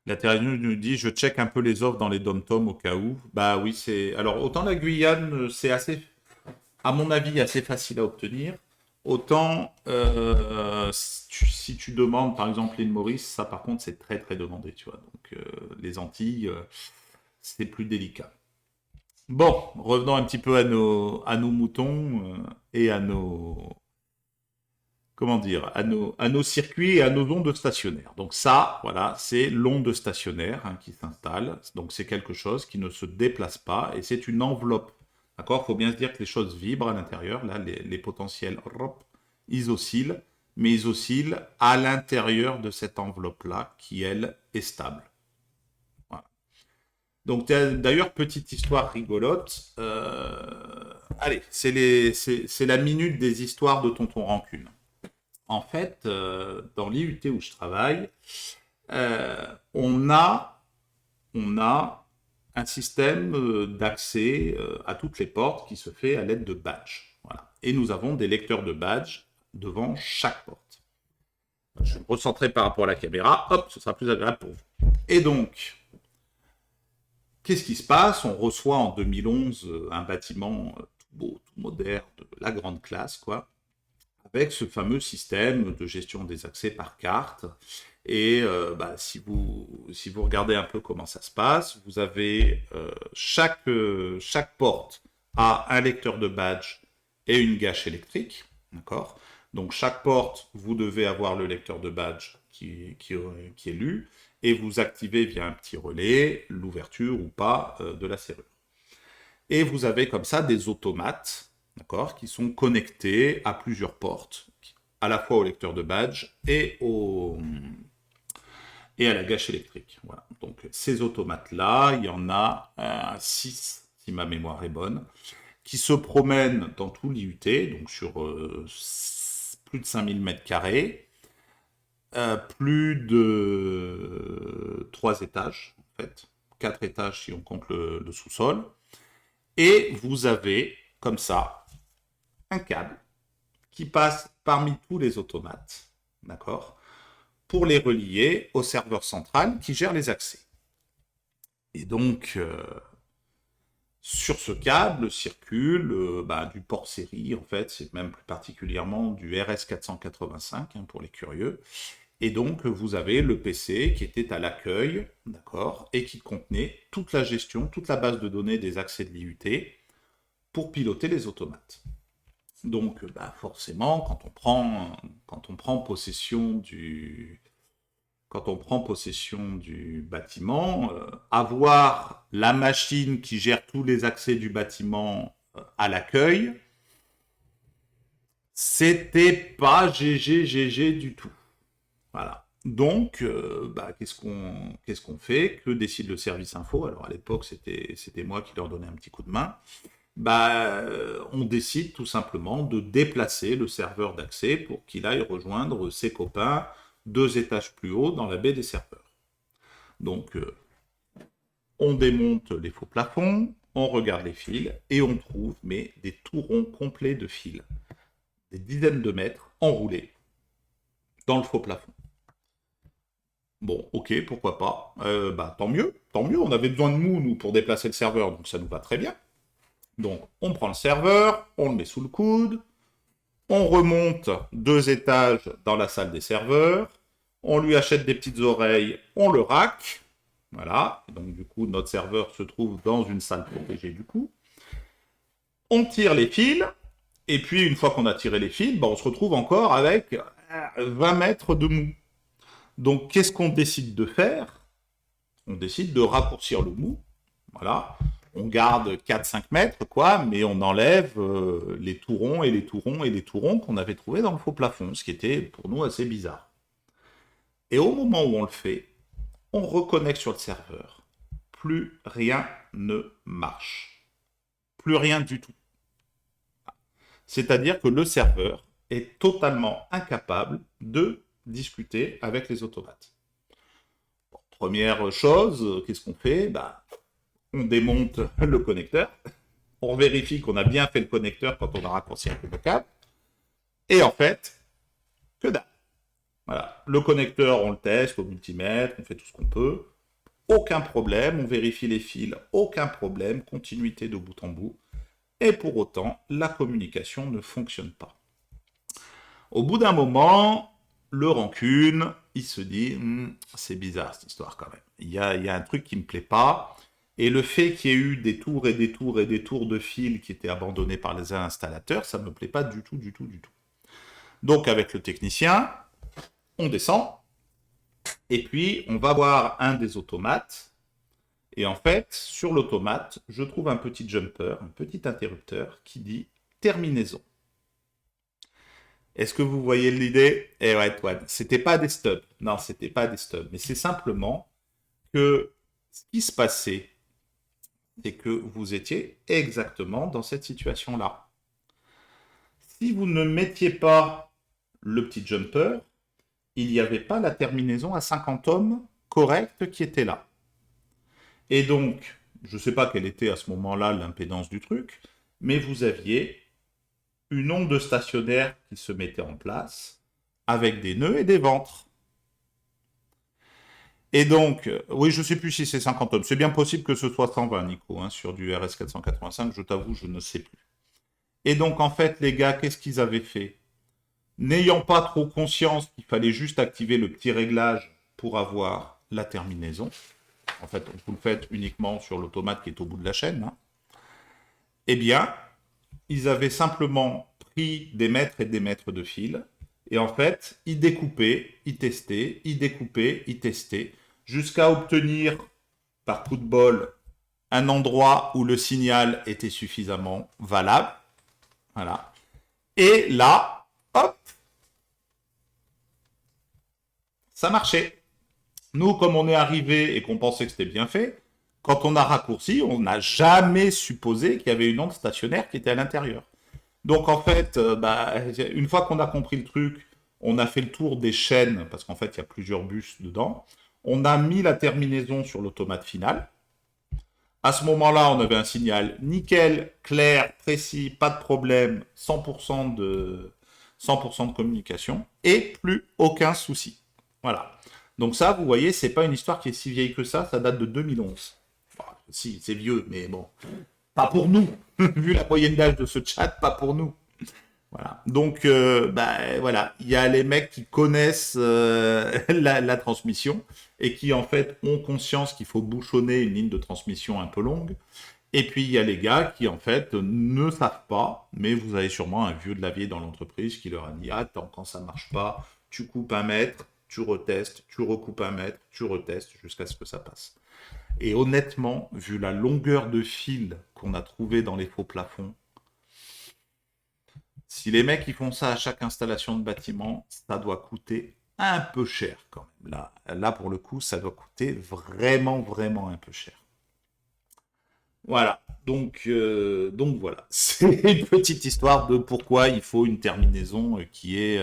La Terre nous dit, je check un peu les offres dans les dom-toms au cas où. Bah oui, c'est. Alors, autant la Guyane, c'est assez, à mon avis, assez facile à obtenir. Autant, si tu demandes, par exemple, l'île Maurice, ça, par contre, c'est très, très demandé, tu vois. Donc, les Antilles, c'est plus délicat. Bon, revenons un petit peu à nos moutons et à nos, comment dire, à nos circuits et à nos ondes stationnaires. Donc ça, voilà, c'est l'onde stationnaire hein, qui s'installe. Donc c'est quelque chose qui ne se déplace pas et c'est une enveloppe. D'accord? Il faut bien se dire que les choses vibrent à l'intérieur. Là, les potentiels, hop, ils oscillent, mais ils oscillent à l'intérieur de cette enveloppe-là qui, elle, est stable. Voilà. Donc d'ailleurs, petite histoire rigolote. Allez, c'est la minute des histoires de Tonton Rancune. En fait, dans l'IUT où je travaille, on a un système d'accès à toutes les portes qui se fait à l'aide de badges. Voilà. Et nous avons des lecteurs de badges devant chaque porte. Je vais me recentrer par rapport à la caméra, hop, ce sera plus agréable pour vous. Et donc, qu'est-ce qui se passe? On reçoit en 2011 un bâtiment tout beau, tout moderne, de la grande classe, quoi, avec ce fameux système de gestion des accès par carte. Et si vous regardez un peu comment ça se passe, vous avez chaque porte a un lecteur de badge et une gâche électrique, d'accord? Donc chaque porte, vous devez avoir le lecteur de badge qui est lu, et vous activez via un petit relais l'ouverture ou pas de la serrure. Et vous avez comme ça des automates, d'accord, qui sont connectés à plusieurs portes, à la fois au lecteur de badge et à la gâche électrique. Voilà. Donc ces automates-là, il y en a 6, si ma mémoire est bonne, qui se promènent dans tout l'IUT, donc sur plus de 5000 m², plus de 3 étages, en fait, 4 étages si on compte le sous-sol, et vous avez, comme ça, un câble qui passe parmi tous les automates, d'accord, pour les relier au serveur central qui gère les accès. Et donc, sur ce câble circule du port série, en fait, c'est même plus particulièrement du RS485 pour les curieux. Et donc, vous avez le PC qui était à l'accueil, d'accord, et qui contenait toute la gestion, toute la base de données des accès de l'IUT pour piloter les automates. Donc, forcément, quand on prend possession du bâtiment, avoir la machine qui gère tous les accès du bâtiment à l'accueil, c'était pas GG du tout. Voilà. Donc, qu'est-ce qu'on fait? Que décide le service info? Alors à l'époque, c'était moi qui leur donnais un petit coup de main. On décide tout simplement de déplacer le serveur d'accès pour qu'il aille rejoindre ses copains 2 étages plus haut dans la baie des serveurs. Donc, on démonte les faux plafonds, on regarde les fils, et on trouve des tourons complets de fils, des dizaines de mètres enroulés dans le faux plafond. Bon, ok, pourquoi pas. Tant mieux, on avait besoin de nous pour déplacer le serveur, donc ça nous va très bien. Donc, on prend le serveur, on le met sous le coude, on remonte 2 étages dans la salle des serveurs, on lui achète des petites oreilles, on le rack, voilà, donc du coup, notre serveur se trouve dans une salle protégée du coup. On tire les fils, et puis une fois qu'on a tiré les fils, on se retrouve encore avec 20 mètres de mou. Donc, qu'est-ce qu'on décide de faire? On décide de raccourcir le mou, voilà. On garde 4-5 mètres, mais on enlève les tourons et les tourons et les tourons qu'on avait trouvés dans le faux plafond, ce qui était pour nous assez bizarre. Et au moment où on le fait, on reconnecte sur le serveur. Plus rien ne marche. Plus rien du tout. C'est-à-dire que le serveur est totalement incapable de discuter avec les automates. Bon, première chose, qu'est-ce qu'on fait? On démonte le connecteur, on vérifie qu'on a bien fait le connecteur quand on a raccourci un peu le câble, et en fait, que dalle. Voilà. Le connecteur, on le teste au multimètre, on fait tout ce qu'on peut, aucun problème, on vérifie les fils, aucun problème, continuité de bout en bout, et pour autant, la communication ne fonctionne pas. Au bout d'un moment, le rancune, il se dit, c'est bizarre cette histoire quand même, il y a un truc qui me plaît pas. Et le fait qu'il y ait eu des tours et des tours et des tours de fils qui étaient abandonnés par les installateurs, ça ne me plaît pas du tout. Donc avec le technicien, on descend, et puis on va voir un des automates, et en fait, sur l'automate, je trouve un petit jumper, un petit interrupteur, qui dit « terminaison ». Est-ce que vous voyez l'idée? Eh ouais, Toine, c'était pas des stubs. Non, c'était pas des stubs, mais c'est simplement que ce qui se passait, c'est que vous étiez exactement dans cette situation-là. Si vous ne mettiez pas le petit jumper, il n'y avait pas la terminaison à 50 ohms correcte qui était là. Et donc, je ne sais pas quelle était à ce moment-là l'impédance du truc, mais vous aviez une onde stationnaire qui se mettait en place avec des nœuds et des ventres. Et donc, oui, je ne sais plus si c'est 50 ohms. C'est bien possible que ce soit 120, Nico, hein, sur du RS485. Je t'avoue, je ne sais plus. Et donc, en fait, les gars, qu'est-ce qu'ils avaient fait? N'ayant pas trop conscience qu'il fallait juste activer le petit réglage pour avoir la terminaison, en fait, vous le faites uniquement sur l'automate qui est au bout de la chaîne, hein, eh bien, ils avaient simplement pris des mètres et des mètres de fil, et en fait, ils découpaient, ils testaient, ils découpaient, ils testaient, jusqu'à obtenir, par coup de bol, un endroit où le signal était suffisamment valable. Voilà. Et là, hop, ça marchait. Nous, comme on est arrivé et qu'on pensait que c'était bien fait, quand on a raccourci, on n'a jamais supposé qu'il y avait une onde stationnaire qui était à l'intérieur. Donc en fait, une fois qu'on a compris le truc, on a fait le tour des chaînes, parce qu'en fait, il y a plusieurs bus dedans. On a mis la terminaison sur l'automate final. À ce moment-là, on avait un signal nickel, clair, précis, pas de problème, 100% de communication, et plus aucun souci. Voilà. Donc ça, vous voyez, c'est pas une histoire qui est si vieille que ça date de 2011. Enfin, si, c'est vieux, mais bon, pas pour nous. Vu la moyenne d'âge de ce chat, pas pour nous. Voilà. Donc, voilà, il y a les mecs qui connaissent la transmission et qui en fait ont conscience qu'il faut bouchonner une ligne de transmission un peu longue. Et puis il y a les gars qui en fait ne savent pas, mais vous avez sûrement un vieux de lavier dans l'entreprise qui leur a dit attends, quand ça marche pas, tu coupes un mètre, tu retestes, tu recoupes un mètre, tu retestes jusqu'à ce que ça passe. Et honnêtement, vu la longueur de fil qu'on a trouvé dans les faux plafonds, si les mecs ils font ça à chaque installation de bâtiment, ça doit coûter un peu cher quand même. Là pour le coup, ça doit coûter vraiment, vraiment un peu cher. Voilà. Donc voilà. C'est une petite histoire de pourquoi il faut une terminaison qui est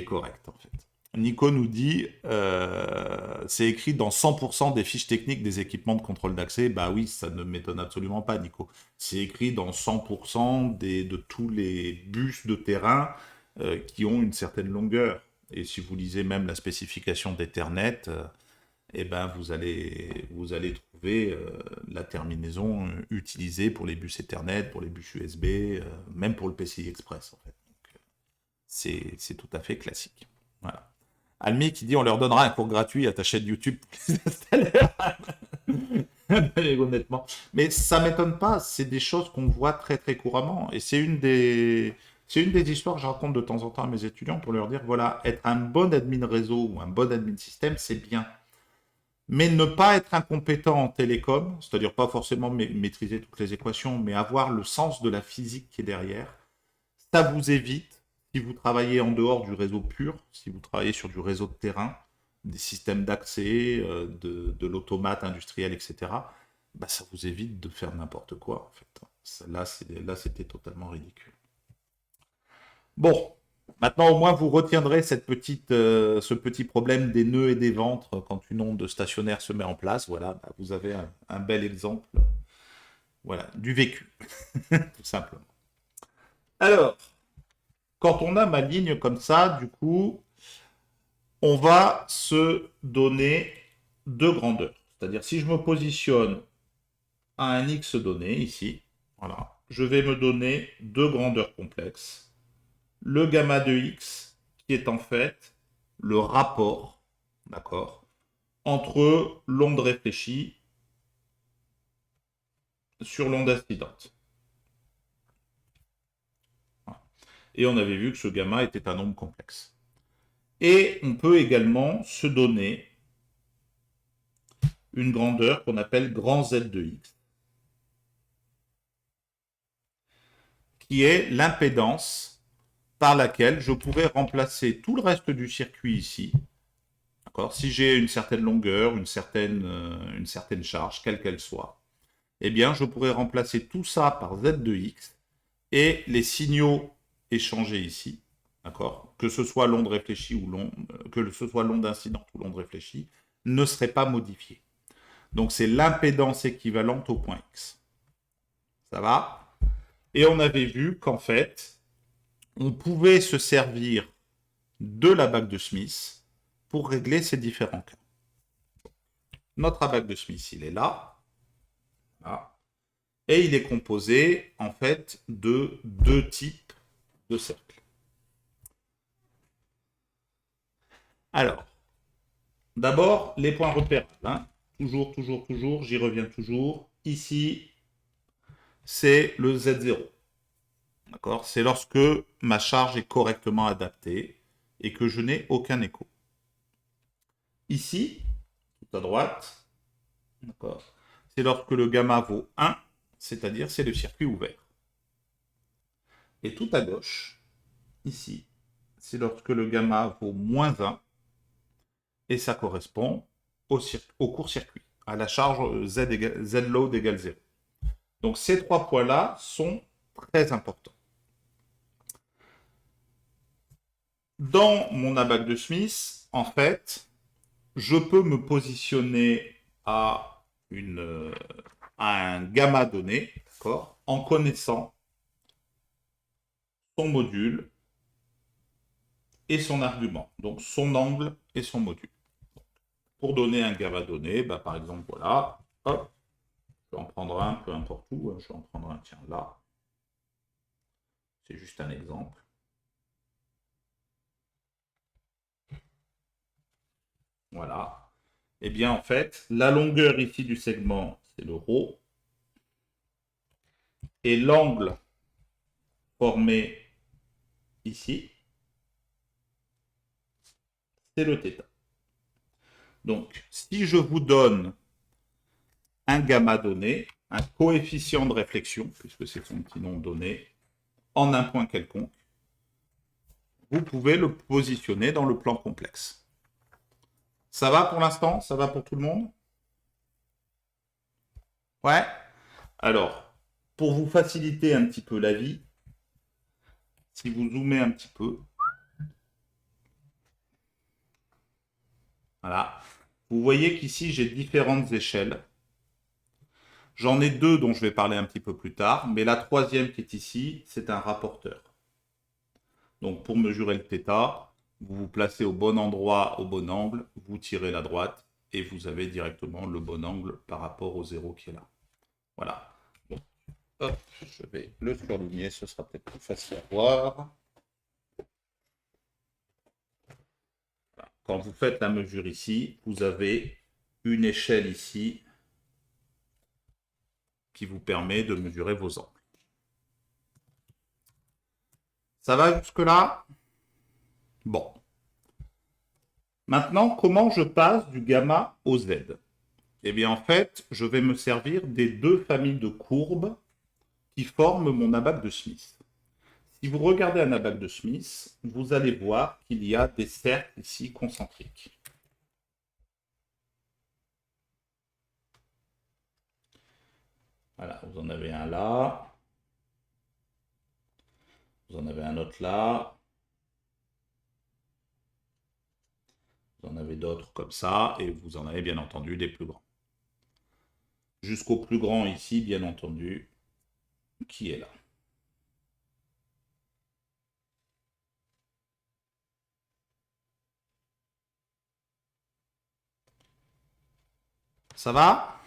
correcte en fait. Nico nous dit, c'est écrit dans 100% des fiches techniques des équipements de contrôle d'accès. Bah oui, ça ne m'étonne absolument pas, Nico. C'est écrit dans 100% de tous les bus de terrain qui ont une certaine longueur. Et si vous lisez même la spécification d'Ethernet, eh ben vous allez trouver la terminaison utilisée pour les bus Ethernet, pour les bus USB, même pour le PCI Express en fait. C'est tout à fait classique. Voilà. Almi qui dit on leur donnera un cours gratuit à ta chaîne YouTube pour les installeurs. Honnêtement. Mais ça m'étonne pas, c'est des choses qu'on voit très très couramment. Et c'est une des histoires que je raconte de temps en temps à mes étudiants pour leur dire voilà, être un bon admin réseau ou un bon admin système, c'est bien. Mais ne pas être incompétent en télécom, c'est-à-dire pas forcément maîtriser toutes les équations, mais avoir le sens de la physique qui est derrière, ça vous évite, si vous travaillez en dehors du réseau pur, si vous travaillez sur du réseau de terrain, des systèmes d'accès, de l'automate industriel, etc., bah, ça vous évite de faire n'importe quoi, en fait. Là, c'était totalement ridicule. Bon, maintenant au moins vous retiendrez ce petit problème des nœuds et des ventres quand une onde stationnaire se met en place. Voilà, bah, vous avez un bel exemple, voilà, du vécu, tout simplement. Alors, quand on a ma ligne comme ça, du coup, on va se donner deux grandeurs. C'est-à-dire, si je me positionne à un X donné, ici, voilà, je vais me donner deux grandeurs complexes. Le gamma de X, qui est en fait le rapport, d'accord, entre l'onde réfléchie sur l'onde incidente. Voilà. Et on avait vu que ce gamma était un nombre complexe. Et on peut également se donner une grandeur qu'on appelle grand Z de X, qui est l'impédance par laquelle je pourrais remplacer tout le reste du circuit ici. Si j'ai une certaine longueur, une certaine charge, quelle qu'elle soit, eh bien, je pourrais remplacer tout ça par Z de X et les signaux échangés ici, d'accord, que ce soit l'onde réfléchie ou que ce soit l'onde incidente ou l'onde réfléchie, ne seraient pas modifiés. Donc, c'est l'impédance équivalente au point X. Ça va? Et on avait vu qu'en fait, on pouvait se servir de la bague de Smith pour régler ces différents cas. Notre abaque de Smith, il est là. Là. Et il est composé, en fait, de deux types de cercles. Alors, d'abord, les points repérables. Hein. Toujours, toujours, toujours, j'y reviens toujours. Ici, c'est le Z0. D'accord? C'est lorsque ma charge est correctement adaptée et que je n'ai aucun écho. Ici, tout à droite, d'accord, c'est lorsque le gamma vaut 1, c'est-à-dire c'est le circuit ouvert. Et tout à gauche, ici, c'est lorsque le gamma vaut moins 1, et ça correspond au court-circuit, à la charge Z load égale 0. Donc ces trois points-là sont très importants. Dans mon abaque de Smith, en fait, je peux me positionner à un gamma donné, d'accord, en connaissant son module et son argument, donc son angle et son module. Pour donner un gamma donné, bah, par exemple, voilà, hop, je vais en prendre un, peu importe où, je vais en prendre un, tiens, là. C'est juste un exemple. Voilà. Eh bien, en fait, la longueur ici du segment, c'est le ρ. Et l'angle formé ici, c'est le θ. Donc, si je vous donne un gamma donné, un coefficient de réflexion, puisque c'est son petit nom donné, en un point quelconque, vous pouvez le positionner dans le plan complexe. Ça va pour l'instant? Ça va pour tout le monde? Ouais? Alors, pour vous faciliter un petit peu la vie, si vous zoomez un petit peu, voilà, vous voyez qu'ici j'ai différentes échelles. J'en ai deux dont je vais parler un petit peu plus tard, mais la troisième qui est ici, c'est un rapporteur. Donc pour mesurer le θ, vous vous placez au bon endroit, au bon angle, vous tirez la droite et vous avez directement le bon angle par rapport au zéro qui est là. Voilà. Donc, hop, je vais le surligner, ce sera peut-être plus facile à voir. Quand vous faites la mesure ici, vous avez une échelle ici qui vous permet de mesurer vos angles. Ça va jusque-là? Bon. Maintenant, comment je passe du gamma au Z? Eh bien, en fait, je vais me servir des deux familles de courbes qui forment mon abaque de Smith. Si vous regardez un abaque de Smith, vous allez voir qu'il y a des cercles ici concentriques. Voilà, vous en avez un là. Vous en avez un autre là. Vous en avez d'autres comme ça, et vous en avez bien entendu des plus grands. Jusqu'au plus grand ici, bien entendu, qui est là. Ça va?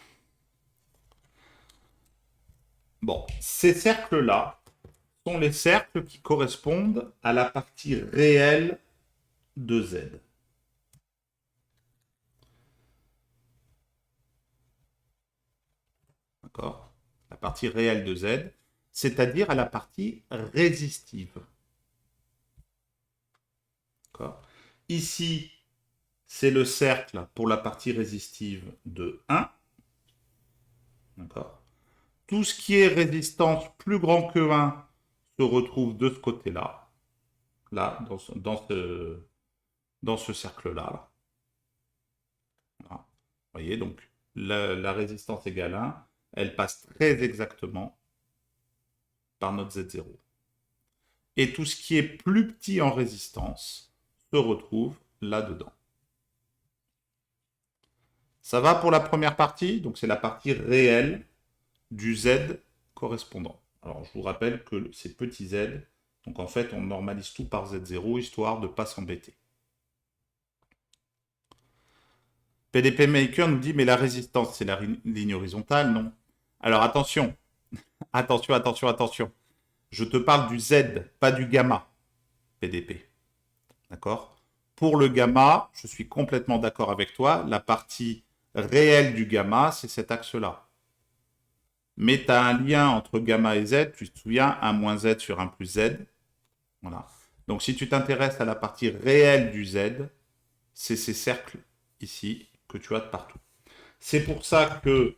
Bon, ces cercles-là sont les cercles qui correspondent à la partie réelle de Z. D'accord? La partie réelle de Z, c'est-à-dire à la partie résistive. D'accord? Ici, c'est le cercle pour la partie résistive de 1. D'accord? Tout ce qui est résistance plus grand que 1 se retrouve de ce côté-là, là, dans ce cercle-là. Voilà. Vous voyez, donc la résistance égale 1, elle passe très exactement par notre Z0. Et tout ce qui est plus petit en résistance se retrouve là-dedans. Ça va pour la première partie, donc c'est la partie réelle du Z correspondant. Alors, je vous rappelle que c'est petit z. Donc, en fait, on normalise tout par z0, histoire de ne pas s'embêter. PDP Maker nous dit, mais la résistance, c'est la ligne horizontale, non? Alors, attention. Attention, attention, attention. Je te parle du Z, pas du gamma, PDP. D'accord? Pour le gamma, je suis complètement d'accord avec toi. La partie réelle du gamma, c'est cet axe-là. Mais tu as un lien entre gamma et Z, tu te souviens, 1 moins Z sur 1 plus Z. Voilà. Donc si tu t'intéresses à la partie réelle du Z, c'est ces cercles ici que tu as de partout. C'est pour ça que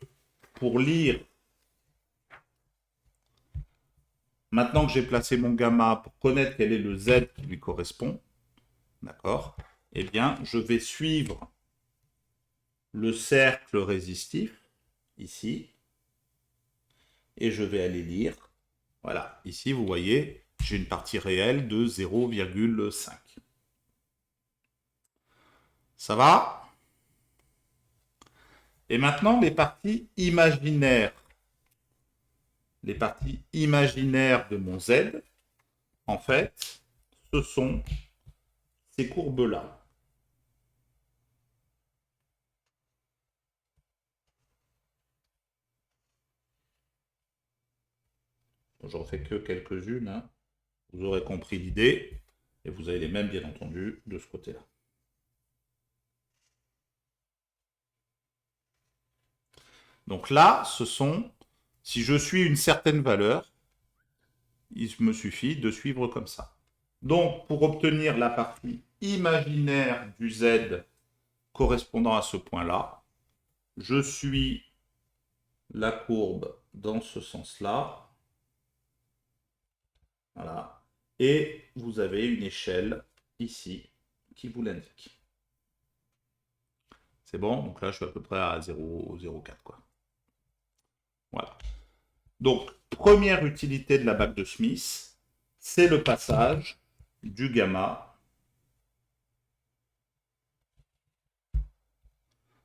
pour lire, maintenant que j'ai placé mon gamma, pour connaître quel est le Z qui lui correspond, d'accord, eh bien, je vais suivre le cercle résistif, ici, et je vais aller lire. Voilà, ici, vous voyez, j'ai une partie réelle de 0,5. Ça va? Et maintenant, les parties imaginaires. Les parties imaginaires de mon Z, en fait, ce sont ces courbes-là. J'en fais que quelques-unes. Hein. Vous aurez compris l'idée. Et vous avez les mêmes, bien entendu, de ce côté-là. Donc là, ce sont, si je suis une certaine valeur, il me suffit de suivre comme ça. Donc, pour obtenir la partie imaginaire du Z correspondant à ce point-là, je suis la courbe dans ce sens-là. Voilà. Et vous avez une échelle ici qui vous l'indique. C'est bon? Donc là, je suis à peu près à 0,04, quoi. Voilà. Donc, première utilité de la bague de Smith, c'est le passage du gamma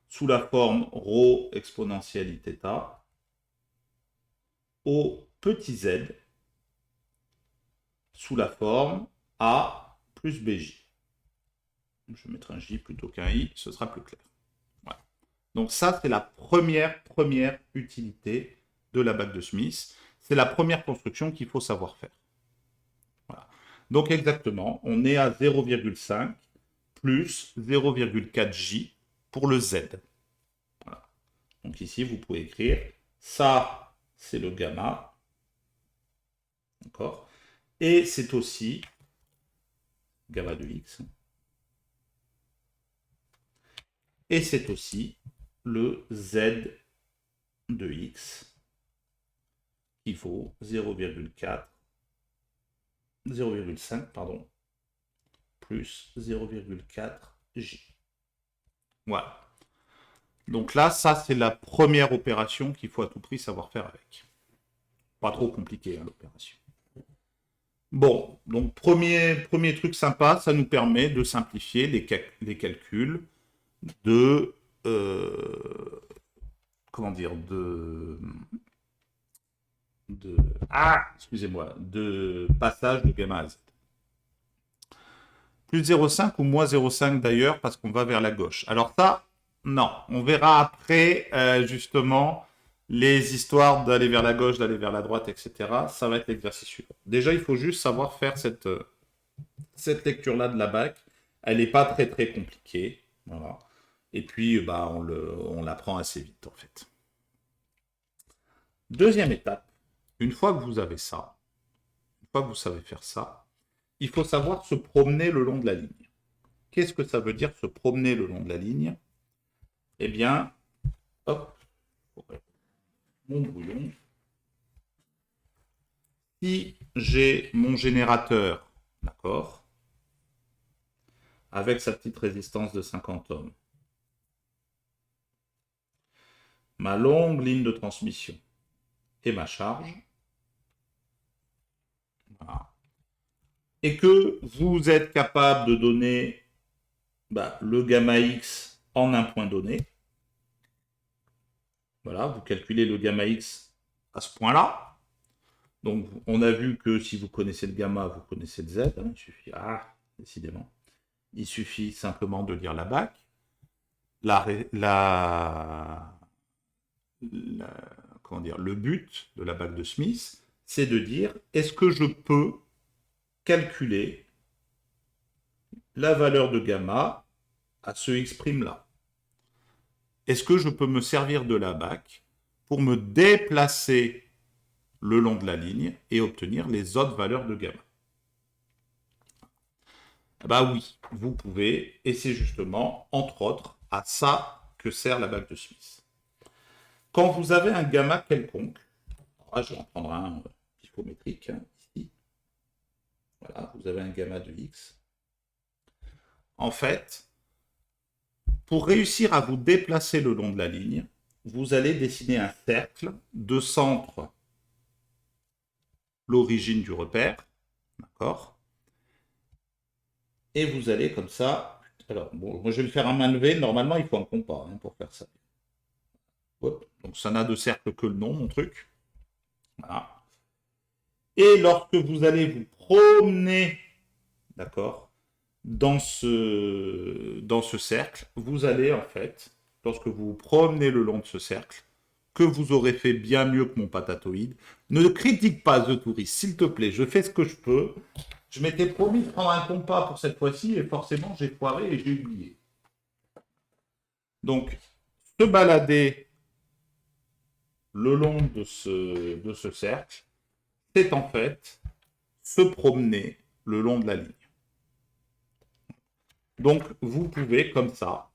sous la forme ρ exponentielle iθ au petit z sous la forme a plus bj. Je vais mettre un j plutôt qu'un i, ce sera plus clair. Voilà. Donc ça, c'est la première utilité de la bague de Smith. C'est la première construction qu'il faut savoir faire. Voilà. Donc exactement, on est à 0,5 plus 0,4j pour le z. Voilà. Donc ici, vous pouvez écrire, ça, c'est le gamma. D'accord? Et c'est aussi gamma de x. Et c'est aussi le z de x qui vaut 0,4, 0,5, pardon, plus 0,4j. Voilà. Donc là, ça, c'est la première opération qu'il faut à tout prix savoir faire avec. Pas trop compliqué, hein, l'opération. Bon, donc premier truc sympa, ça nous permet de simplifier les calculs de... comment dire, excusez-moi, de passage de gamma à z. Plus 0,5 ou moins 0,5 d'ailleurs, parce qu'on va vers la gauche. Alors ça, non, on verra après, justement, les histoires d'aller vers la gauche, d'aller vers la droite, etc. Ça va être l'exercice suivant. Déjà, il faut juste savoir faire cette lecture-là de la BAC. Elle n'est pas très compliquée. Voilà. Et puis, bah, on l'apprend assez vite, en fait. Deuxième étape, une fois que vous avez ça, une fois que vous savez faire ça, il faut savoir se promener le long de la ligne. Qu'est-ce que ça veut dire se promener le long de la ligne? Eh bien, hop, mon brouillon. Si j'ai mon générateur, d'accord, avec sa petite résistance de 50 ohms, ma longue ligne de transmission et ma charge, voilà, et que vous êtes capable de donner le gamma x en un point donné, voilà, vous calculez le gamma x à ce point-là, Donc, on a vu que si vous connaissez le gamma, vous connaissez le z. Hein, il suffit, décidément. Il suffit simplement de lire la BAC. Comment dire, le but de la BAC de Smith, c'est de dire, est-ce que je peux calculer la valeur de gamma à ce x' là? Est-ce que je peux me servir de la BAC pour me déplacer le long de la ligne et obtenir les autres valeurs de gamma? Bah oui, vous pouvez, et c'est justement, entre autres, à ça que sert la BAC de Smith. Quand vous avez un gamma quelconque, je vais en prendre un picométrique, ici. Voilà, vous avez un gamma de x. En fait, pour réussir à vous déplacer le long de la ligne, vous allez dessiner un cercle de centre l'origine du repère, d'accord? Et vous allez comme ça. Alors, bon, moi je vais le faire à main levée. Normalement, il faut un compas pour faire ça. Hop. Donc, ça n'a de cercle que le nom, mon truc. Voilà. Et lorsque vous allez vous promener, d'accord, dans ce cercle, vous allez en fait, lorsque vous vous promenez le long de ce cercle, que vous aurez fait bien mieux que mon patatoïde. Ne critique pas The Tourist, s'il te plaît, je fais ce que je peux. Je m'étais promis de prendre un compas pour cette fois-ci et forcément j'ai foiré et j'ai oublié. Donc, se balader le long de ce cercle, c'est en fait se promener le long de la ligne. Donc, vous pouvez, comme ça,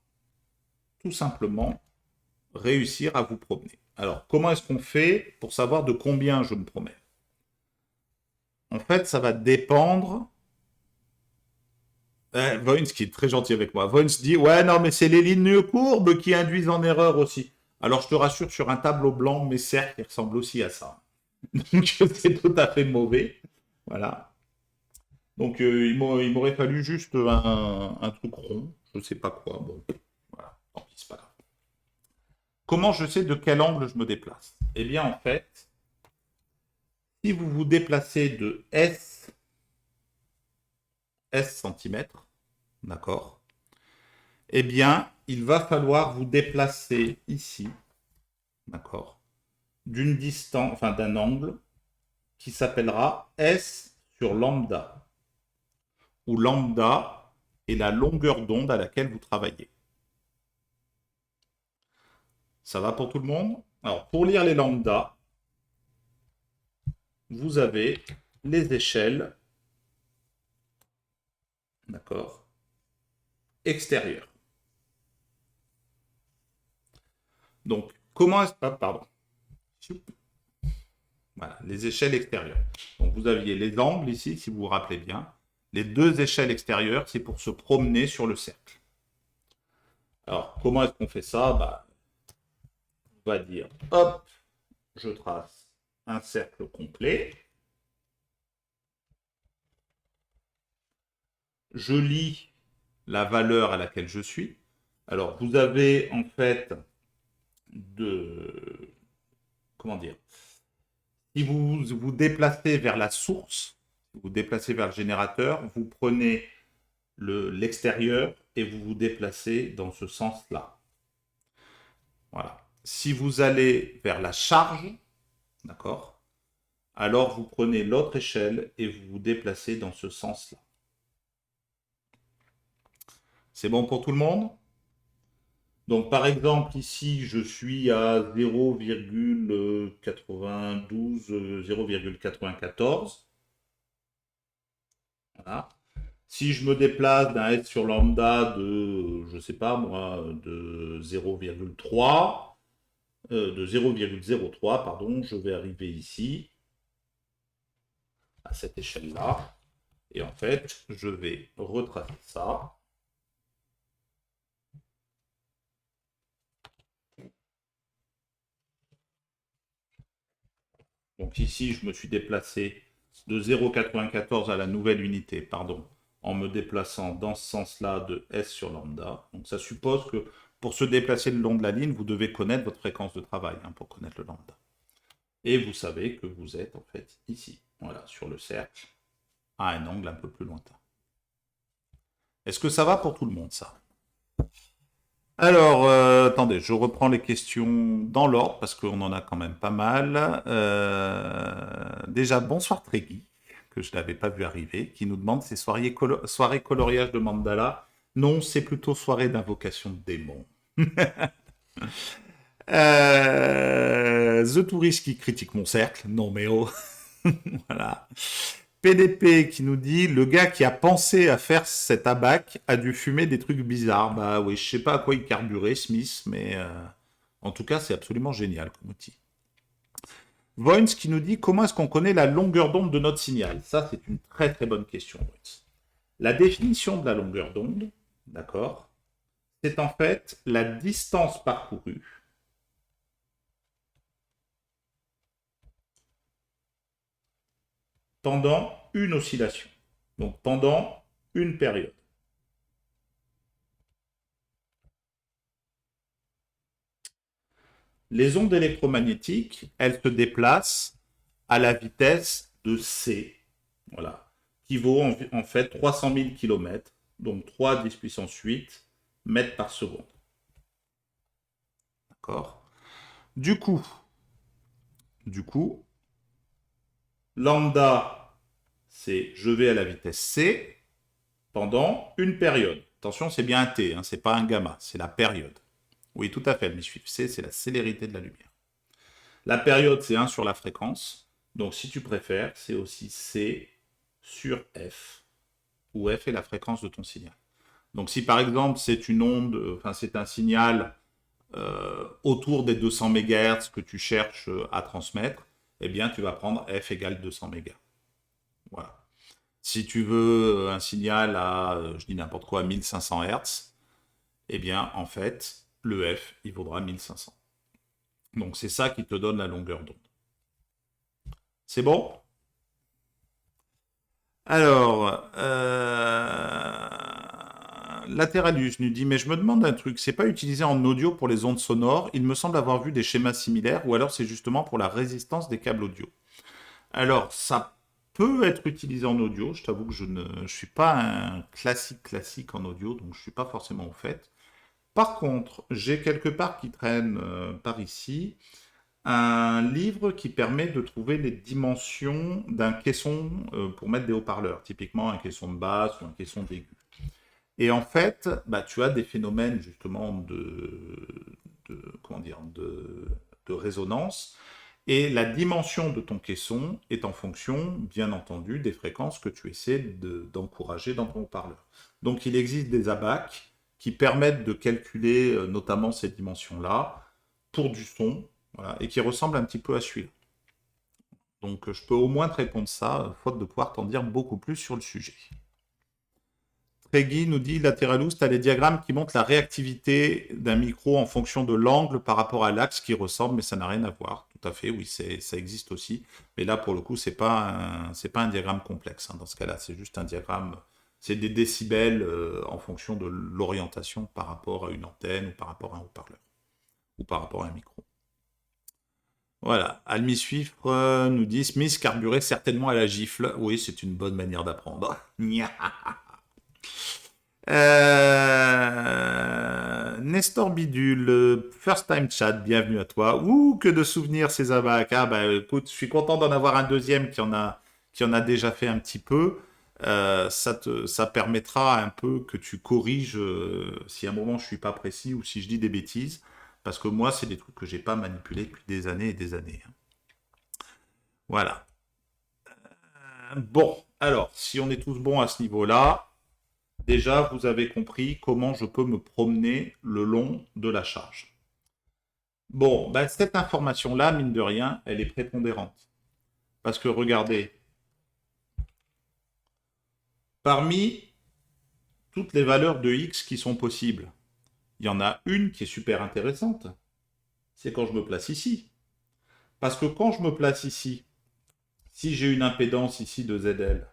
tout simplement, réussir à vous promener. Alors, comment est-ce qu'on fait pour savoir de combien je me promène? En fait, ça va dépendre. Voins, qui est très gentil avec moi, Voins dit « Ouais, non, mais c'est les lignes courbes qui induisent en erreur aussi. » Alors, je te rassure, sur un tableau blanc, mes cercles ressemblent aussi à ça. Donc, c'est tout à fait mauvais. Voilà. Donc, il m'aurait fallu juste un truc rond. Je ne sais pas quoi. Bon, voilà. Tant pis, c'est pas grave. Comment je sais de quel angle je me déplace? Eh bien, en fait, si vous vous déplacez de S centimètres, d'accord, eh bien, il va falloir vous déplacer ici, d'accord, d'une distance, enfin d'un angle qui s'appellera S sur lambda, où lambda est la longueur d'onde à laquelle vous travaillez. Ça va pour tout le monde? Alors, pour lire les lambda, vous avez les échelles, d'accord, extérieures. Donc, comment est-ce... Ah, pardon. Voilà, les échelles extérieures. Donc, vous aviez les angles ici, si vous vous rappelez bien. Les deux échelles extérieures, c'est pour se promener sur le cercle. Alors, comment est-ce qu'on fait ça? On va dire, hop, je trace un cercle complet. Je lis la valeur à laquelle je suis. Alors, vous avez en fait comment dire, si vous vous déplacez vers la source, vous vous déplacez vers le générateur, vous prenez l'extérieur et vous vous déplacez dans ce sens-là. Voilà. Si vous allez vers la charge, d'accord, alors vous prenez l'autre échelle et vous vous déplacez dans ce sens-là. C'est bon pour tout le monde? Donc, par exemple, ici, je suis à 0,92, 0,94. Voilà. Si je me déplace d'un S sur lambda de, je ne sais pas moi, de 0,3, de 0,03, pardon, je vais arriver ici, à cette échelle-là. Et en fait, je vais retracer ça. Donc ici, je me suis déplacé de 0,94 à la nouvelle unité, pardon, en me déplaçant dans ce sens-là de S sur lambda. Donc ça suppose que pour se déplacer le long de la ligne, vous devez connaître votre fréquence de travail pour connaître le lambda. Et vous savez que vous êtes en fait ici, voilà, sur le cercle, à un angle un peu plus lointain. Est-ce que ça va pour tout le monde, ça? Alors, attendez, je reprends les questions dans l'ordre, parce qu'on en a quand même pas mal. Déjà, bonsoir Tréguy, que je n'avais pas vu arriver, qui nous demande ces soirées coloriage de mandala. Non, c'est plutôt soirée d'invocation de démons. The Tourist qui critique mon cercle. Non mais oh. Voilà. PDP qui nous dit le gars qui a pensé à faire cet abac a dû fumer des trucs bizarres. Bah oui, je sais pas à quoi il carburait Smith, mais en tout cas c'est absolument génial comme outil. Voins qui nous dit comment est-ce qu'on connaît la longueur d'onde de notre signal. Ça c'est une très très bonne question, Voins. La définition de la longueur d'onde, d'accord, c'est en fait la distance parcourue pendant une oscillation. Donc pendant une période. Les ondes électromagnétiques, elles se déplacent à la vitesse de c, voilà, qui vaut en fait 300 000 km, donc 3 10 puissance 8 mètres par seconde. D'accord. Du coup, lambda, c'est je vais à la vitesse c pendant une période. Attention, c'est bien un t, hein, c'est pas un gamma, c'est la période. Oui, tout à fait, mais c, c'est la célérité de la lumière. La période, c'est 1 sur la fréquence. Donc, si tu préfères, c'est aussi c sur f, où f est la fréquence de ton signal. Donc, si par exemple, c'est une onde, enfin, c'est un signal autour des 200 MHz que tu cherches à transmettre, eh bien, tu vas prendre f égale 200 MHz. Voilà. Si tu veux un signal à, je dis n'importe quoi, à 1500 Hz, eh bien, en fait, le f, il vaudra 1500. Donc, c'est ça qui te donne la longueur d'onde. C'est bon? Alors, Lateralus nous dit, mais je me demande un truc, c'est pas utilisé en audio pour les ondes sonores, il me semble avoir vu des schémas similaires, ou alors c'est justement pour la résistance des câbles audio. Alors, ça peut être utilisé en audio, je t'avoue que je ne suis pas un classique en audio, donc je suis pas forcément au fait. Par contre, j'ai quelque part qui traîne par ici, un livre qui permet de trouver les dimensions d'un caisson pour mettre des haut-parleurs, typiquement un caisson de basse ou un caisson d'aigu. Et en fait, bah, tu as des phénomènes justement comment dire, de résonance, et la dimension de ton caisson est en fonction, bien entendu, des fréquences que tu essaies d'encourager dans ton haut-parleur. Donc il existe des abacs qui permettent de calculer notamment ces dimensions-là pour du son, voilà, et qui ressemblent un petit peu à celui-là. Donc je peux au moins te répondre ça, faute de pouvoir t'en dire beaucoup plus sur le sujet. Tréguy nous dit, Lateralus, tu as les diagrammes qui montrent la réactivité d'un micro en fonction de l'angle par rapport à l'axe qui ressemble, mais ça n'a rien à voir. Tout à fait, oui, ça existe aussi. Mais là, pour le coup, c'est pas un diagramme complexe. Hein, dans ce cas-là, c'est juste un diagramme, c'est des décibels en fonction de l'orientation par rapport à une antenne ou par rapport à un haut-parleur ou par rapport à un micro. Voilà, Almi Suifre nous dit, Smith carburait certainement à la gifle. Oui, c'est une bonne manière d'apprendre. Nestor Bidule, first time chat, bienvenue à toi. Ouh, que de souvenirs ces abacs. Ah bah écoute, je suis content d'en avoir un deuxième qui en a déjà fait un petit peu. Ça permettra un peu que tu corriges si à un moment je suis pas précis ou si je dis des bêtises. Parce que moi, c'est des trucs que j'ai pas manipulés depuis des années et des années. Voilà. Bon, alors, si on est tous bons à ce niveau-là, déjà, vous avez compris comment je peux me promener le long de la charge. Bon, ben, cette information-là, mine de rien, elle est prépondérante. Parce que regardez, parmi toutes les valeurs de x qui sont possibles, il y en a une qui est super intéressante. C'est quand je me place ici. Parce que quand je me place ici, si j'ai une impédance ici de ZL,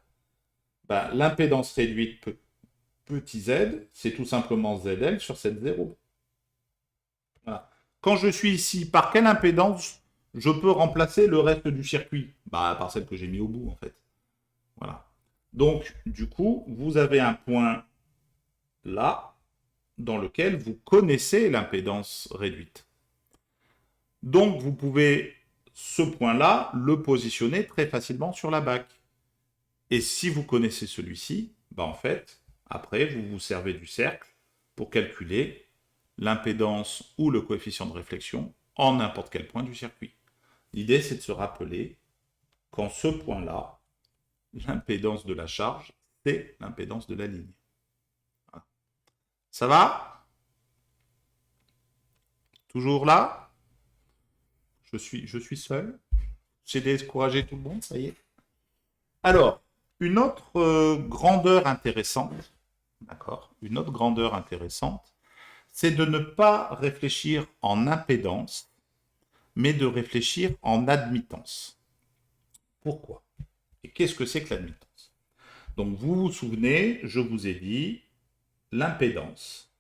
ben, l'impédance réduite petit z, c'est tout simplement ZL sur cette 0. Voilà. Quand je suis ici, par quelle impédance je peux remplacer le reste du circuit, par celle que j'ai mis au bout, en fait. Voilà. Donc, du coup, vous avez un point là, dans lequel vous connaissez l'impédance réduite. Donc, vous pouvez, ce point-là, le positionner très facilement sur la bac. Et si vous connaissez celui-ci, en fait, après, vous vous servez du cercle pour calculer l'impédance ou le coefficient de réflexion en n'importe quel point du circuit. L'idée, c'est de se rappeler qu'en ce point-là, l'impédance de la charge, c'est l'impédance de la ligne. Voilà. Ça va? Toujours là? Je suis seul. J'ai découragé tout le monde, ça y est. Alors, une autre grandeur intéressante, d'accord? Une autre grandeur intéressante, c'est de ne pas réfléchir en impédance, mais de réfléchir en admittance. Pourquoi? Et qu'est-ce que c'est que l'admittance? Donc, vous vous souvenez, je vous ai dit, l'impédance,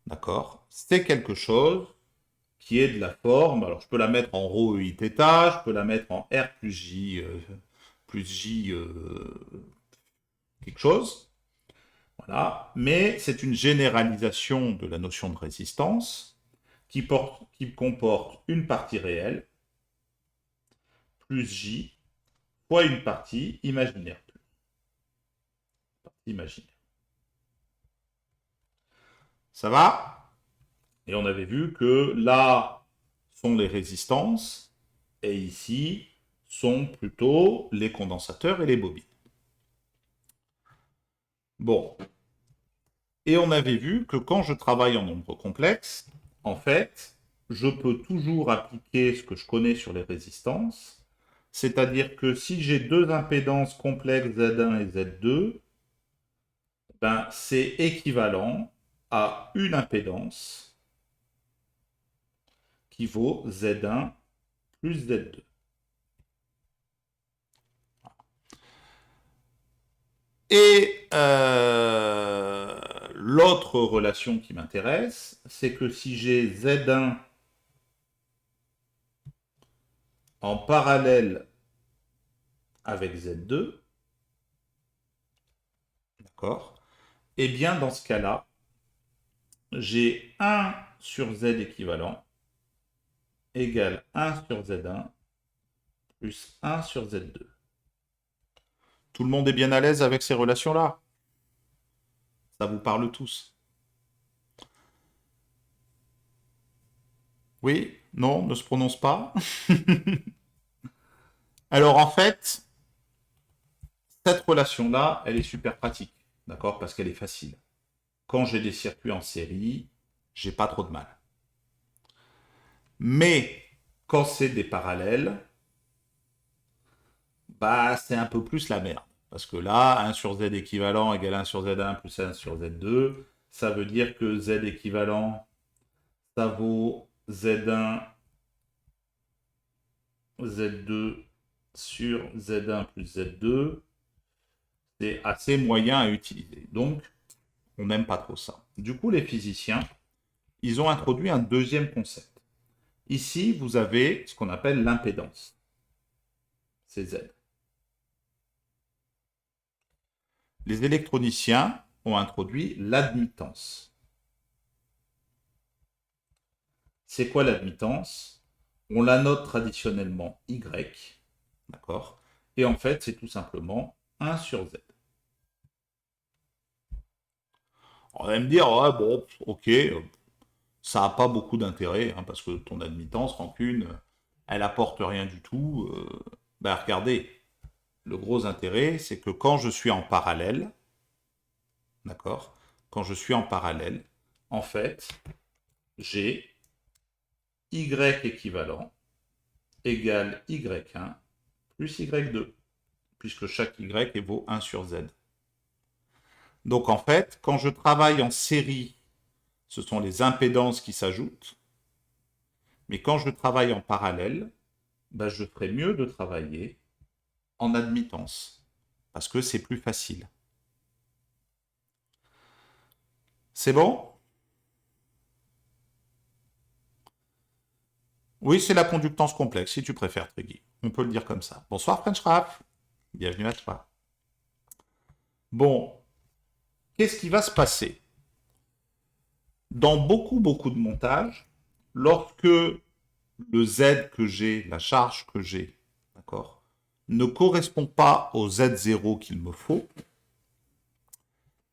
d'accord? C'est quelque chose qui est de la forme, alors je peux la mettre en ρ i θ, je peux la mettre en R plus J quelque chose, voilà, mais c'est une généralisation de la notion de résistance qui comporte une partie réelle plus J fois une partie imaginaire. Imaginaire. Ça va? Et on avait vu que là sont les résistances et ici sont plutôt les condensateurs et les bobines. Bon. Et on avait vu que quand je travaille en nombre complexe, en fait, je peux toujours appliquer ce que je connais sur les résistances, c'est-à-dire que si j'ai deux impédances complexes Z1 et Z2, c'est équivalent à une impédance qui vaut Z1 plus Z2. Et l'autre relation qui m'intéresse, c'est que si j'ai Z1 en parallèle avec Z2, d'accord, eh bien dans ce cas-là, j'ai 1 sur Z équivalent égale 1 sur Z1 plus 1 sur Z2. Tout le monde est bien à l'aise avec ces relations-là? Ça vous parle tous? Oui? Non? Ne se prononce pas? Alors en fait, cette relation-là, elle est super pratique, d'accord? Parce qu'elle est facile. Quand j'ai des circuits en série, j'ai pas trop de mal. Mais quand c'est des parallèles, c'est un peu plus la merde. Parce que là, 1 sur Z équivalent égale 1 sur Z1 plus 1 sur Z2, ça veut dire que Z équivalent, ça vaut Z1, Z2 sur Z1 plus Z2. C'est assez moyen à utiliser. Donc, on n'aime pas trop ça. Du coup, les physiciens, ils ont introduit un deuxième concept. Ici, vous avez ce qu'on appelle l'impédance. C'est Z. Les électroniciens ont introduit l'admittance. C'est quoi l'admittance? On la note traditionnellement Y, d'accord? Et en fait, c'est tout simplement 1 sur Z. On va me dire, ouais, bon, ok, ça n'a pas beaucoup d'intérêt, hein, parce que ton admittance, rancune, elle apporte rien du tout. Regardez, le gros intérêt, c'est que quand je suis en parallèle, d'accord? Quand je suis en parallèle, en fait, j'ai Y équivalent égale Y1 plus Y2, puisque chaque Y vaut 1 sur Z. Donc en fait, quand je travaille en série, ce sont les impédances qui s'ajoutent, mais quand je travaille en parallèle, je ferai mieux de travailler en admittance, parce que c'est plus facile. C'est bon? Oui, c'est la conductance complexe, si tu préfères, Triggy. On peut le dire comme ça. Bonsoir, French Rap. Bienvenue à toi. Bon, qu'est-ce qui va se passer? Dans beaucoup de montages, lorsque le Z que j'ai, la charge que j'ai, d'accord, ne correspond pas au Z0 qu'il me faut,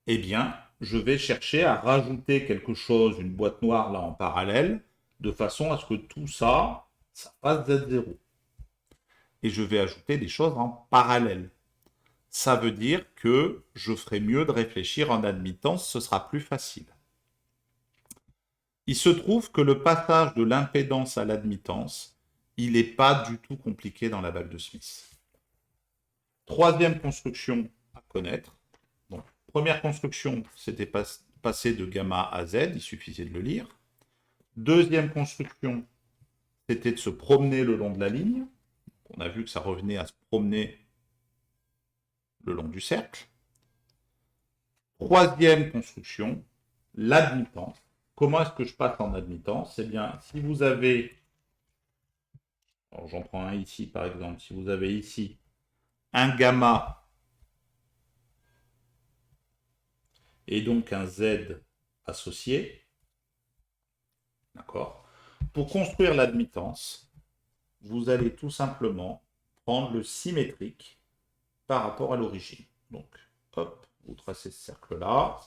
eh bien, je vais chercher à rajouter quelque chose, une boîte noire là en parallèle, de façon à ce que tout ça, ça fasse Z0. Et je vais ajouter des choses en parallèle. Ça veut dire que je ferai mieux de réfléchir en admittance, ce sera plus facile. Il se trouve que le passage de l'impédance à l'admittance, il n'est pas du tout compliqué dans la bague de Smith. Troisième construction à connaître. Donc, première construction, c'était passer de gamma à Z, il suffisait de le lire. Deuxième construction, c'était de se promener le long de la ligne. On a vu que ça revenait à se promener le long du cercle. Troisième construction, l'admittance. Comment est-ce que je passe en admittance? Eh bien, si vous avez, alors j'en prends un ici par exemple, si vous avez ici un gamma et donc un Z associé, d'accord? Pour construire l'admittance, vous allez tout simplement prendre le symétrique par rapport à l'origine. Donc, hop, vous tracez ce cercle-là,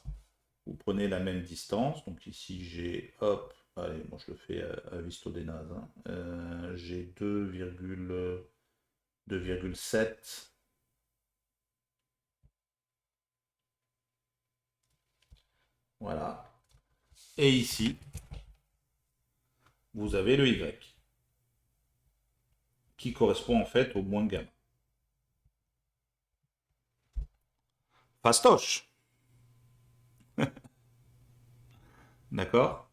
vous prenez la même distance, donc ici j'ai, hop, allez, moi je le fais à Visto des nazes, hein. J'ai 2,7. Voilà. Et ici, vous avez le Y, qui correspond en fait au moins gamma. Fastoche. D'accord?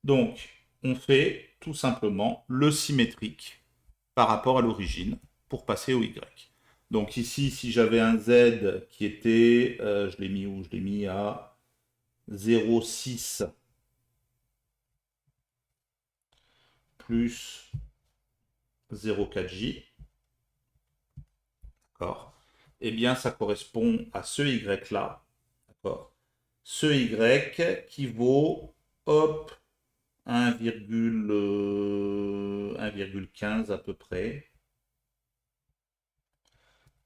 Donc, on fait tout simplement le symétrique par rapport à l'origine pour passer au Y. Donc ici, si j'avais un Z qui était, je l'ai mis où? Je l'ai mis à 0,6 plus 0,4J. D'accord? Eh bien, ça correspond à ce Y-là. D'accord? Ce Y qui vaut, hop, 1,15 à peu près,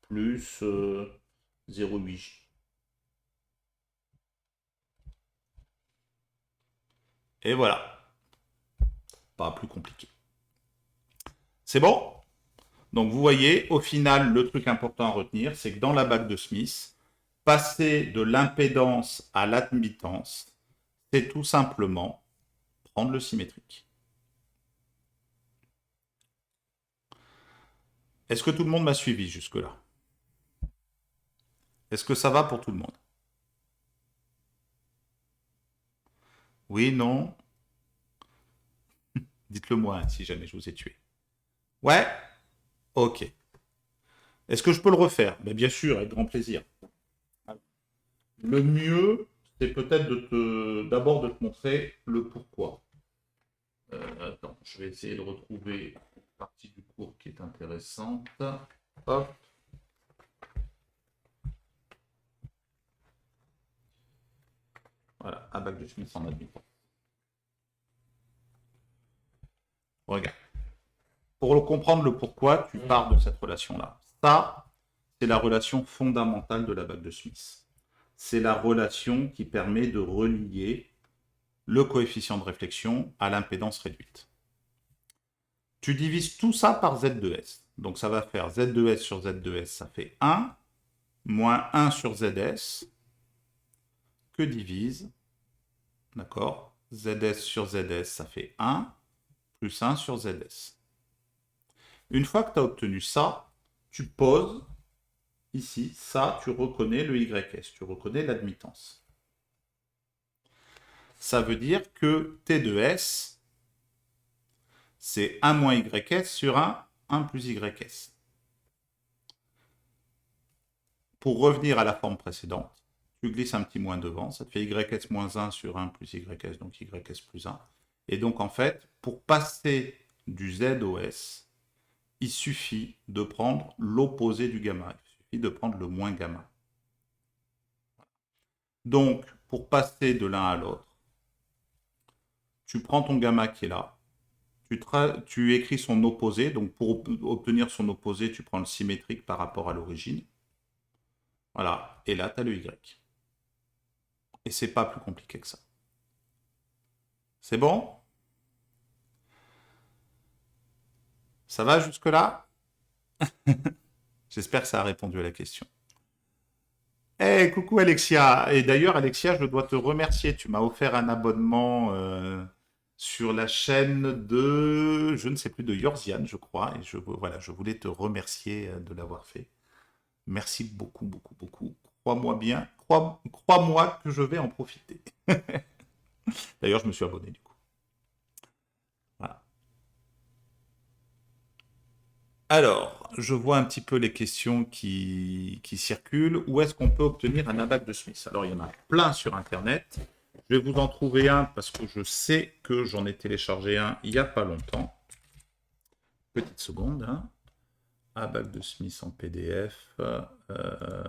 plus 0,8J. Et voilà. Pas plus compliqué. C'est bon? Donc vous voyez, au final, le truc important à retenir, c'est que dans la bague de Smith, passer de l'impédance à l'admittance, c'est tout simplement prendre le symétrique. Est-ce que tout le monde m'a suivi jusque-là? Est-ce que ça va pour tout le monde? Oui, non? Dites-le moi hein, si jamais je vous ai tué. Ouais? Ok. Est-ce que je peux le refaire? Ben, bien sûr, avec grand plaisir. Le mieux, c'est peut-être d'abord de te montrer le pourquoi. Attends, je vais essayer de retrouver une partie du cours qui est intéressante. Hop. Voilà, un bac de Smith en admittance. Regarde. Pour comprendre le pourquoi, tu pars de cette relation-là. Ça, c'est la relation fondamentale de la bague de Smith. C'est la relation qui permet de relier le coefficient de réflexion à l'impédance réduite. Tu divises tout ça par Z2S. Donc ça va faire Z2S sur Z2S, ça fait 1, moins 1 sur ZS, que divise, d'accord, ZS sur ZS, ça fait 1, plus 1 sur ZS. Une fois que tu as obtenu ça, tu poses ici, ça, tu reconnais le YS, tu reconnais l'admittance. Ça veut dire que T2S, c'est 1 moins YS sur 1 plus YS. Pour revenir à la forme précédente, tu glisses un petit moins devant, ça te fait YS moins 1 sur 1 plus YS, donc YS plus 1. Et donc en fait, pour passer du ZOS, il suffit de prendre l'opposé du gamma. Il suffit de prendre le moins gamma. Donc, pour passer de l'un à l'autre, tu prends ton gamma qui est là, tu écris son opposé. Donc, pour obtenir son opposé, tu prends le symétrique par rapport à l'origine. Voilà. Et là, tu as le Y. Et c'est pas plus compliqué que ça. C'est bon? Ça va jusque-là? J'espère que ça a répondu à la question. Eh, coucou Alexia. Et d'ailleurs, Alexia, je dois te remercier. Tu m'as offert un abonnement sur la chaîne de, je ne sais plus, de Yorzian, je crois. Et voilà, je voulais te remercier de l'avoir fait. Merci beaucoup, beaucoup, beaucoup. Crois-moi bien, crois-moi que je vais en profiter. D'ailleurs, je me suis abonné du coup. Voilà. Alors, je vois un petit peu les questions qui circulent. Où est-ce qu'on peut obtenir un abac de Smith? Alors, il y en a plein sur Internet. Je vais vous en trouver un parce que je sais que j'en ai téléchargé un il n'y a pas longtemps. Petite seconde. Hein. Abac de Smith en PDF.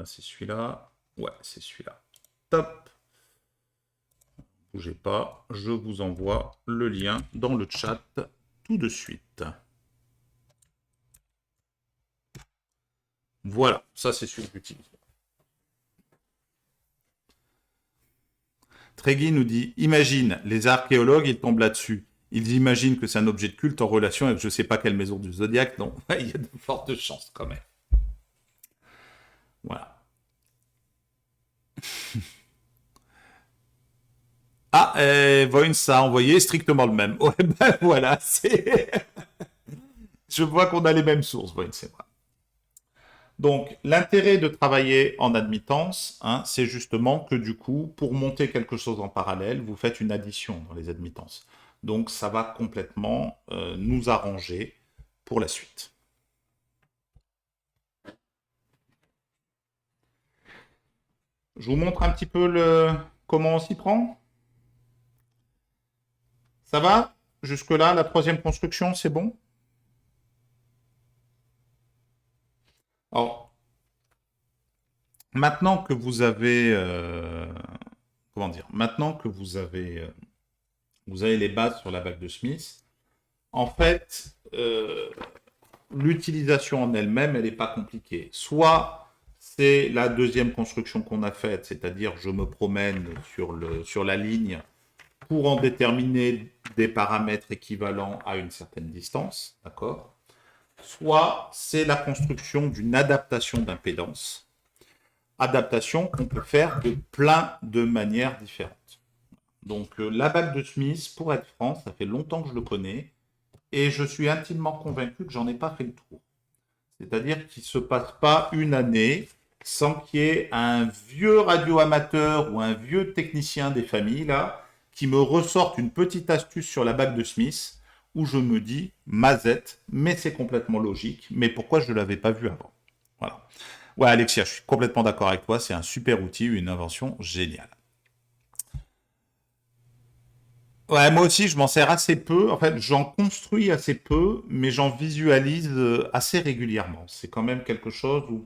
C'est celui-là. Ouais, c'est celui-là. Top. Bougez pas. Je vous envoie le lien dans le chat tout de suite. Voilà, ça c'est celui que j'utilise. Tregui nous dit, imagine, les archéologues, ils tombent là-dessus. Ils imaginent que c'est un objet de culte en relation avec je ne sais pas quelle maison du zodiaque. Non, il y a de fortes chances quand même. Voilà. Ah, Voins a envoyé strictement le même. Ouais, ben voilà, c'est... Je vois qu'on a les mêmes sources, Voins, c'est vrai. Donc, l'intérêt de travailler en admittance, hein, c'est justement que du coup, pour monter quelque chose en parallèle, vous faites une addition dans les admittances. Donc, ça va complètement nous arranger pour la suite. Je vous montre un petit peu comment on s'y prend. Ça va? Jusque-là, la troisième construction, c'est bon? Alors, maintenant que vous avez... comment dire? Maintenant que vous avez les bases sur la bague de Smith, en fait, l'utilisation en elle-même, elle n'est pas compliquée. Soit c'est la deuxième construction qu'on a faite, c'est-à-dire je me promène sur la ligne pour en déterminer des paramètres équivalents à une certaine distance, d'accord? Soit c'est la construction d'une adaptation d'impédance, adaptation qu'on peut faire de plein de manières différentes. Donc la bague de Smith, pour être franc, ça fait longtemps que je le connais, et je suis intimement convaincu que j'en ai pas fait le tour. C'est-à-dire qu'il ne se passe pas une année sans qu'il y ait un vieux radioamateur ou un vieux technicien des familles là qui me ressorte une petite astuce sur la bague de Smith où je me dis mazette, mais c'est complètement logique, mais pourquoi je ne l'avais pas vu avant? Voilà. Ouais, Alexia, je suis complètement d'accord avec toi, c'est un super outil, une invention géniale. Ouais, moi aussi, je m'en sers assez peu. En fait, j'en construis assez peu, mais j'en visualise assez régulièrement. C'est quand même quelque chose où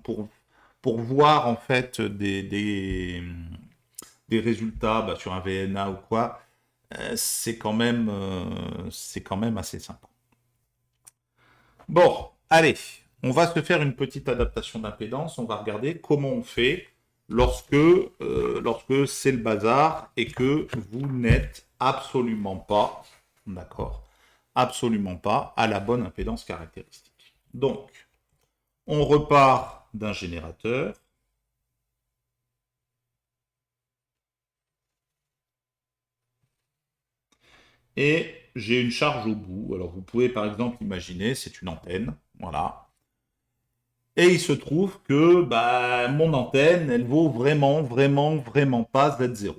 pour voir en fait des résultats bah, sur un VNA ou quoi, c'est quand même assez sympa. Bon, allez, on va se faire une petite adaptation d'impédance. On va regarder comment on fait lorsque c'est le bazar et que vous n'êtes absolument pas, d'accord, absolument pas à la bonne impédance caractéristique. Donc, on repart d'un générateur. Et j'ai une charge au bout. Alors, vous pouvez par exemple imaginer, c'est une antenne, voilà. Et il se trouve que bah, mon antenne, elle vaut vraiment, vraiment, vraiment pas Z0.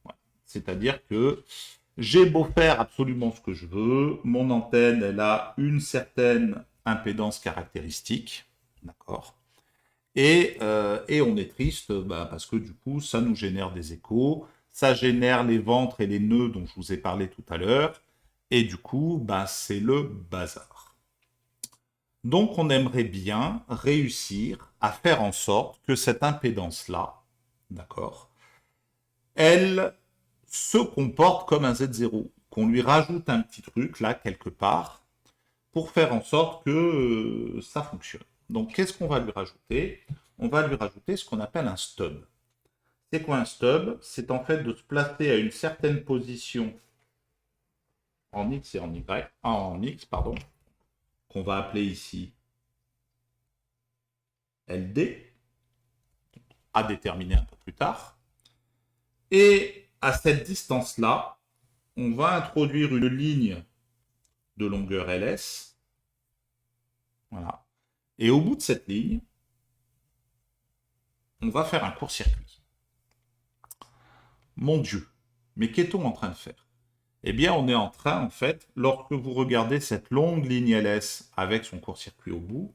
Voilà. C'est-à-dire que j'ai beau faire absolument ce que je veux, mon antenne, elle a une certaine impédance caractéristique, d'accord? Et on est triste bah, parce que du coup, ça nous génère des échos, ça génère les ventres et les nœuds dont je vous ai parlé tout à l'heure, Et du coup, bah, c'est le bazar. Donc, on aimerait bien réussir à faire en sorte que cette impédance-là, d'accord, elle se comporte comme un Z0, qu'on lui rajoute un petit truc là, quelque part, pour faire en sorte que ça fonctionne. Donc, qu'est-ce qu'on va lui rajouter? On va lui rajouter ce qu'on appelle un stub. C'est quoi un stub? C'est en fait de se placer à une certaine position en X et en Y, en X, pardon, qu'on va appeler ici LD, à déterminer un peu plus tard. Et à cette distance-là, on va introduire une ligne de longueur LS. Voilà. Et au bout de cette ligne, on va faire un court-circuit. Mon Dieu, mais qu'est-on en train de faire? Eh bien, on est en train, en fait, lorsque vous regardez cette longue ligne LS avec son court-circuit au bout,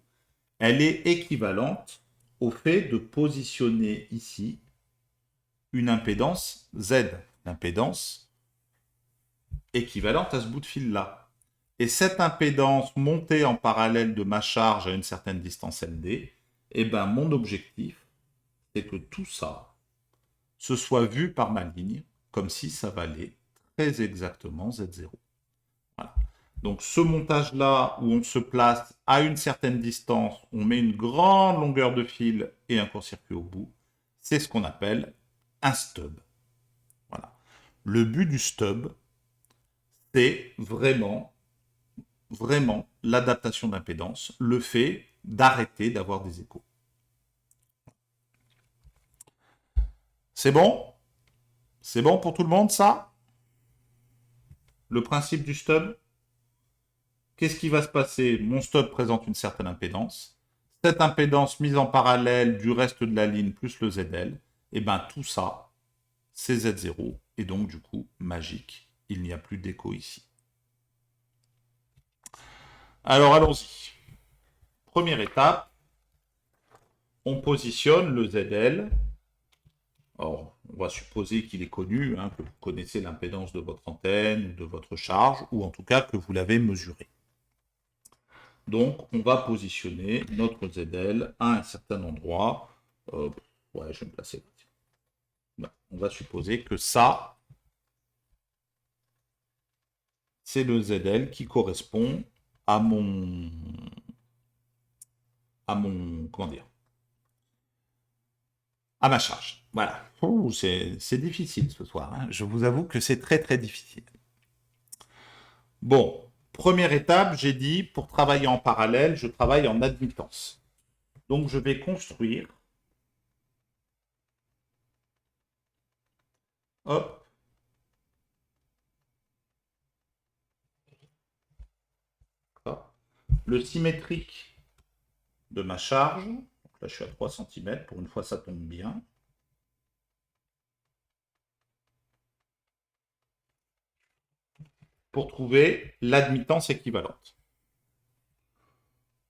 elle est équivalente au fait de positionner ici une impédance Z, l'impédance équivalente à ce bout de fil-là. Et cette impédance montée en parallèle de ma charge à une certaine distance LD, eh ben, mon objectif, c'est que tout ça se soit vu par ma ligne comme si ça valait très exactement Z0. Voilà. Donc ce montage-là, où on se place à une certaine distance, on met une grande longueur de fil et un court-circuit au bout, c'est ce qu'on appelle un stub. Voilà. Le but du stub, c'est vraiment, vraiment l'adaptation d'impédance, le fait d'arrêter d'avoir des échos. C'est bon? C'est bon pour tout le monde, ça? Le principe du stub? Qu'est-ce qui va se passer? Mon stub présente une certaine impédance. Cette impédance mise en parallèle du reste de la ligne plus le ZL, et bien tout ça, c'est Z0. Et donc, du coup, magique, il n'y a plus d'écho ici. Alors, allons-y. Première étape, on positionne le ZL. Alors, on va supposer qu'il est connu, hein, que vous connaissez l'impédance de votre antenne, de votre charge, ou en tout cas que vous l'avez mesuré. Donc, on va positionner notre ZL à un certain endroit. Ouais, je vais me placer là. On va supposer que ça, c'est le ZL qui correspond à mon... comment dire? À ma charge. Voilà. C'est difficile ce soir, hein. Je vous avoue que c'est très très difficile. Bon, première étape, j'ai dit, pour travailler en parallèle, je travaille en admittance. Donc, je vais construire. Hop. Le symétrique de ma charge. Donc là, je suis à 3 cm. Pour une fois, ça tombe bien. Pour trouver l'admittance équivalente.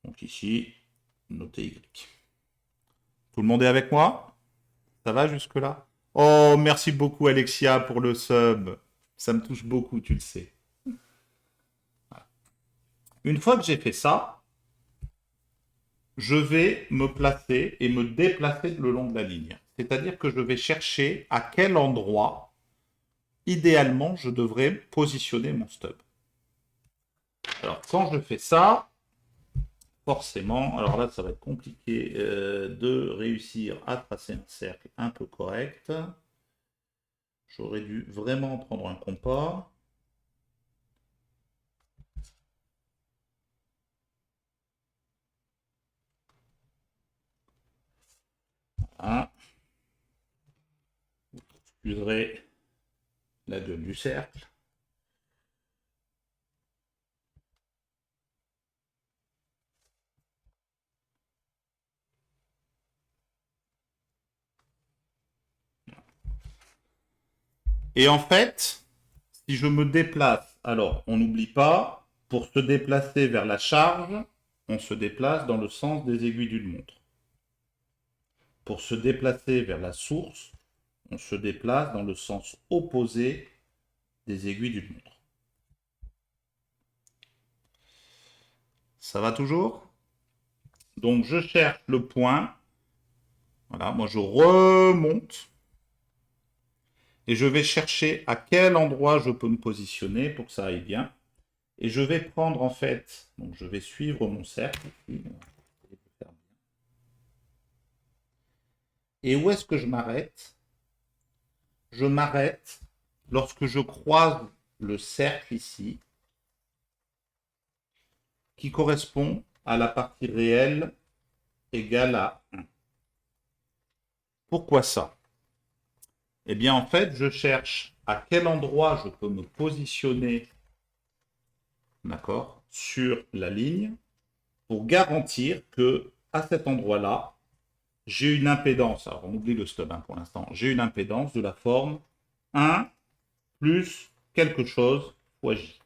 Donc ici, notez Y. Tout le monde est avec moi? Ça va jusque-là? Oh, merci beaucoup Alexia pour le sub. Ça me touche beaucoup, tu le sais. Voilà. Une fois que j'ai fait ça, je vais me placer et me déplacer le long de la ligne. C'est-à-dire que je vais chercher à quel endroit, idéalement, je devrais positionner mon stub. Alors, quand je fais ça, forcément, alors là, ça va être compliqué de réussir à tracer un cercle un peu correct. J'aurais dû vraiment prendre un compas. Voilà. Vous excuserez la gueule du cercle. Et en fait, si je me déplace, alors on n'oublie pas, pour se déplacer vers la charge, on se déplace dans le sens des aiguilles d'une montre. Pour se déplacer vers la source, on se déplace dans le sens opposé des aiguilles d'une montre. Ça va toujours? Donc, je cherche le point. Voilà, moi, je remonte. Et je vais chercher à quel endroit je peux me positionner pour que ça aille bien. Et je vais prendre, en fait, donc je vais suivre mon cercle. Et où est-ce que je m'arrête? Je m'arrête lorsque je croise le cercle ici, qui correspond à la partie réelle égale à 1. Pourquoi ça? Eh bien, en fait, je cherche à quel endroit je peux me positionner, d'accord, sur la ligne pour garantir que à cet endroit-là, j'ai une impédance. Alors, on oublie le stub pour l'instant. J'ai une impédance de la forme 1 plus quelque chose fois J.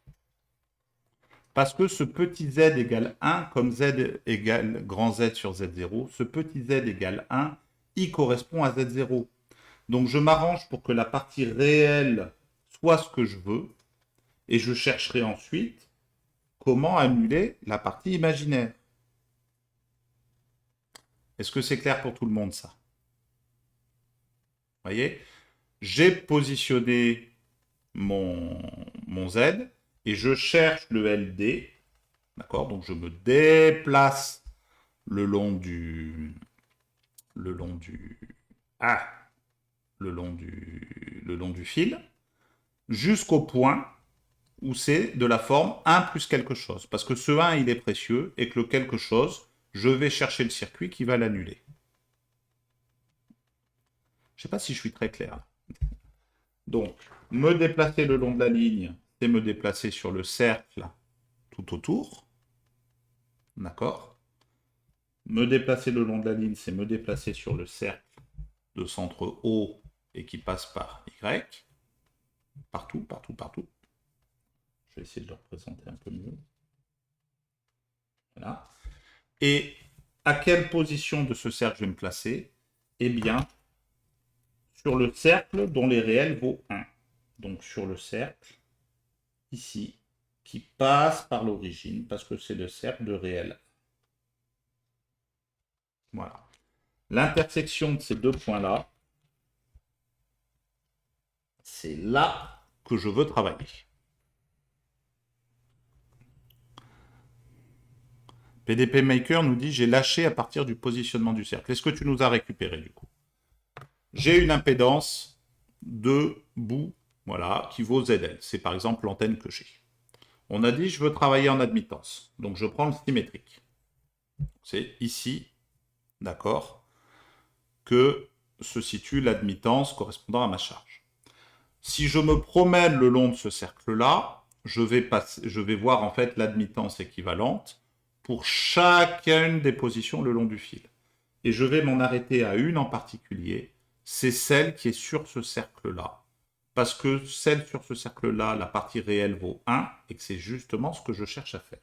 Parce que ce petit z égale 1, comme z égale grand Z sur Z0, ce petit z égale 1, il correspond à Z0. Donc je m'arrange pour que la partie réelle soit ce que je veux, et je chercherai ensuite comment annuler la partie imaginaire. Est-ce que c'est clair pour tout le monde ça? Vous voyez? J'ai positionné mon Z, et je cherche le LD, d'accord? Donc je me déplace le long du le long du ah, le long du fil jusqu'au point où c'est de la forme 1 plus quelque chose. Parce que ce 1, il est précieux, et que le quelque chose, je vais chercher le circuit qui va l'annuler. Je ne sais pas si je suis très clair. Donc, me déplacer le long de la ligne, c'est me déplacer sur le cercle tout autour. D'accord? Me déplacer le long de la ligne, c'est me déplacer sur le cercle de centre O et qui passe par Y. Partout, partout, partout. Je vais essayer de le représenter un peu mieux. Voilà. Et à quelle position de ce cercle je vais me placer? Eh bien, sur le cercle dont les réels vaut 1. Donc sur le cercle, ici, qui passe par l'origine, parce que c'est le cercle de réel. Voilà. L'intersection de ces deux points-là, c'est là que je veux travailler. PDP Maker nous dit « J'ai lâché à partir du positionnement du cercle ». Est-ce que tu nous as récupéré du coup? J'ai une impédance de bout, voilà, qui vaut ZL. C'est par exemple l'antenne que j'ai. On a dit « Je veux travailler en admittance ». Donc je prends le symétrique. C'est ici, d'accord, que se situe l'admittance correspondant à ma charge. Si je me promène le long de ce cercle-là, je vais voir en fait l'admittance équivalente pour chacune des positions le long du fil. Et je vais m'en arrêter à une en particulier, c'est celle qui est sur ce cercle-là. Parce que celle sur ce cercle-là, la partie réelle vaut 1, et que c'est justement ce que je cherche à faire.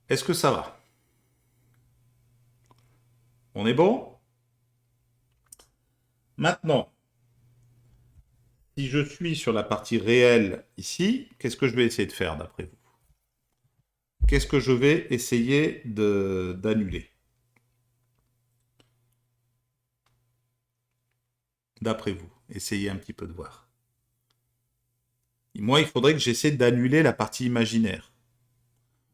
Est-ce que ça va? On est bon? Maintenant, si je suis sur la partie réelle ici, qu'est-ce que je vais essayer de faire d'après vous? Qu'est-ce que je vais essayer d'annuler? D'après vous, essayez un petit peu de voir. Moi, il faudrait que j'essaie d'annuler la partie imaginaire.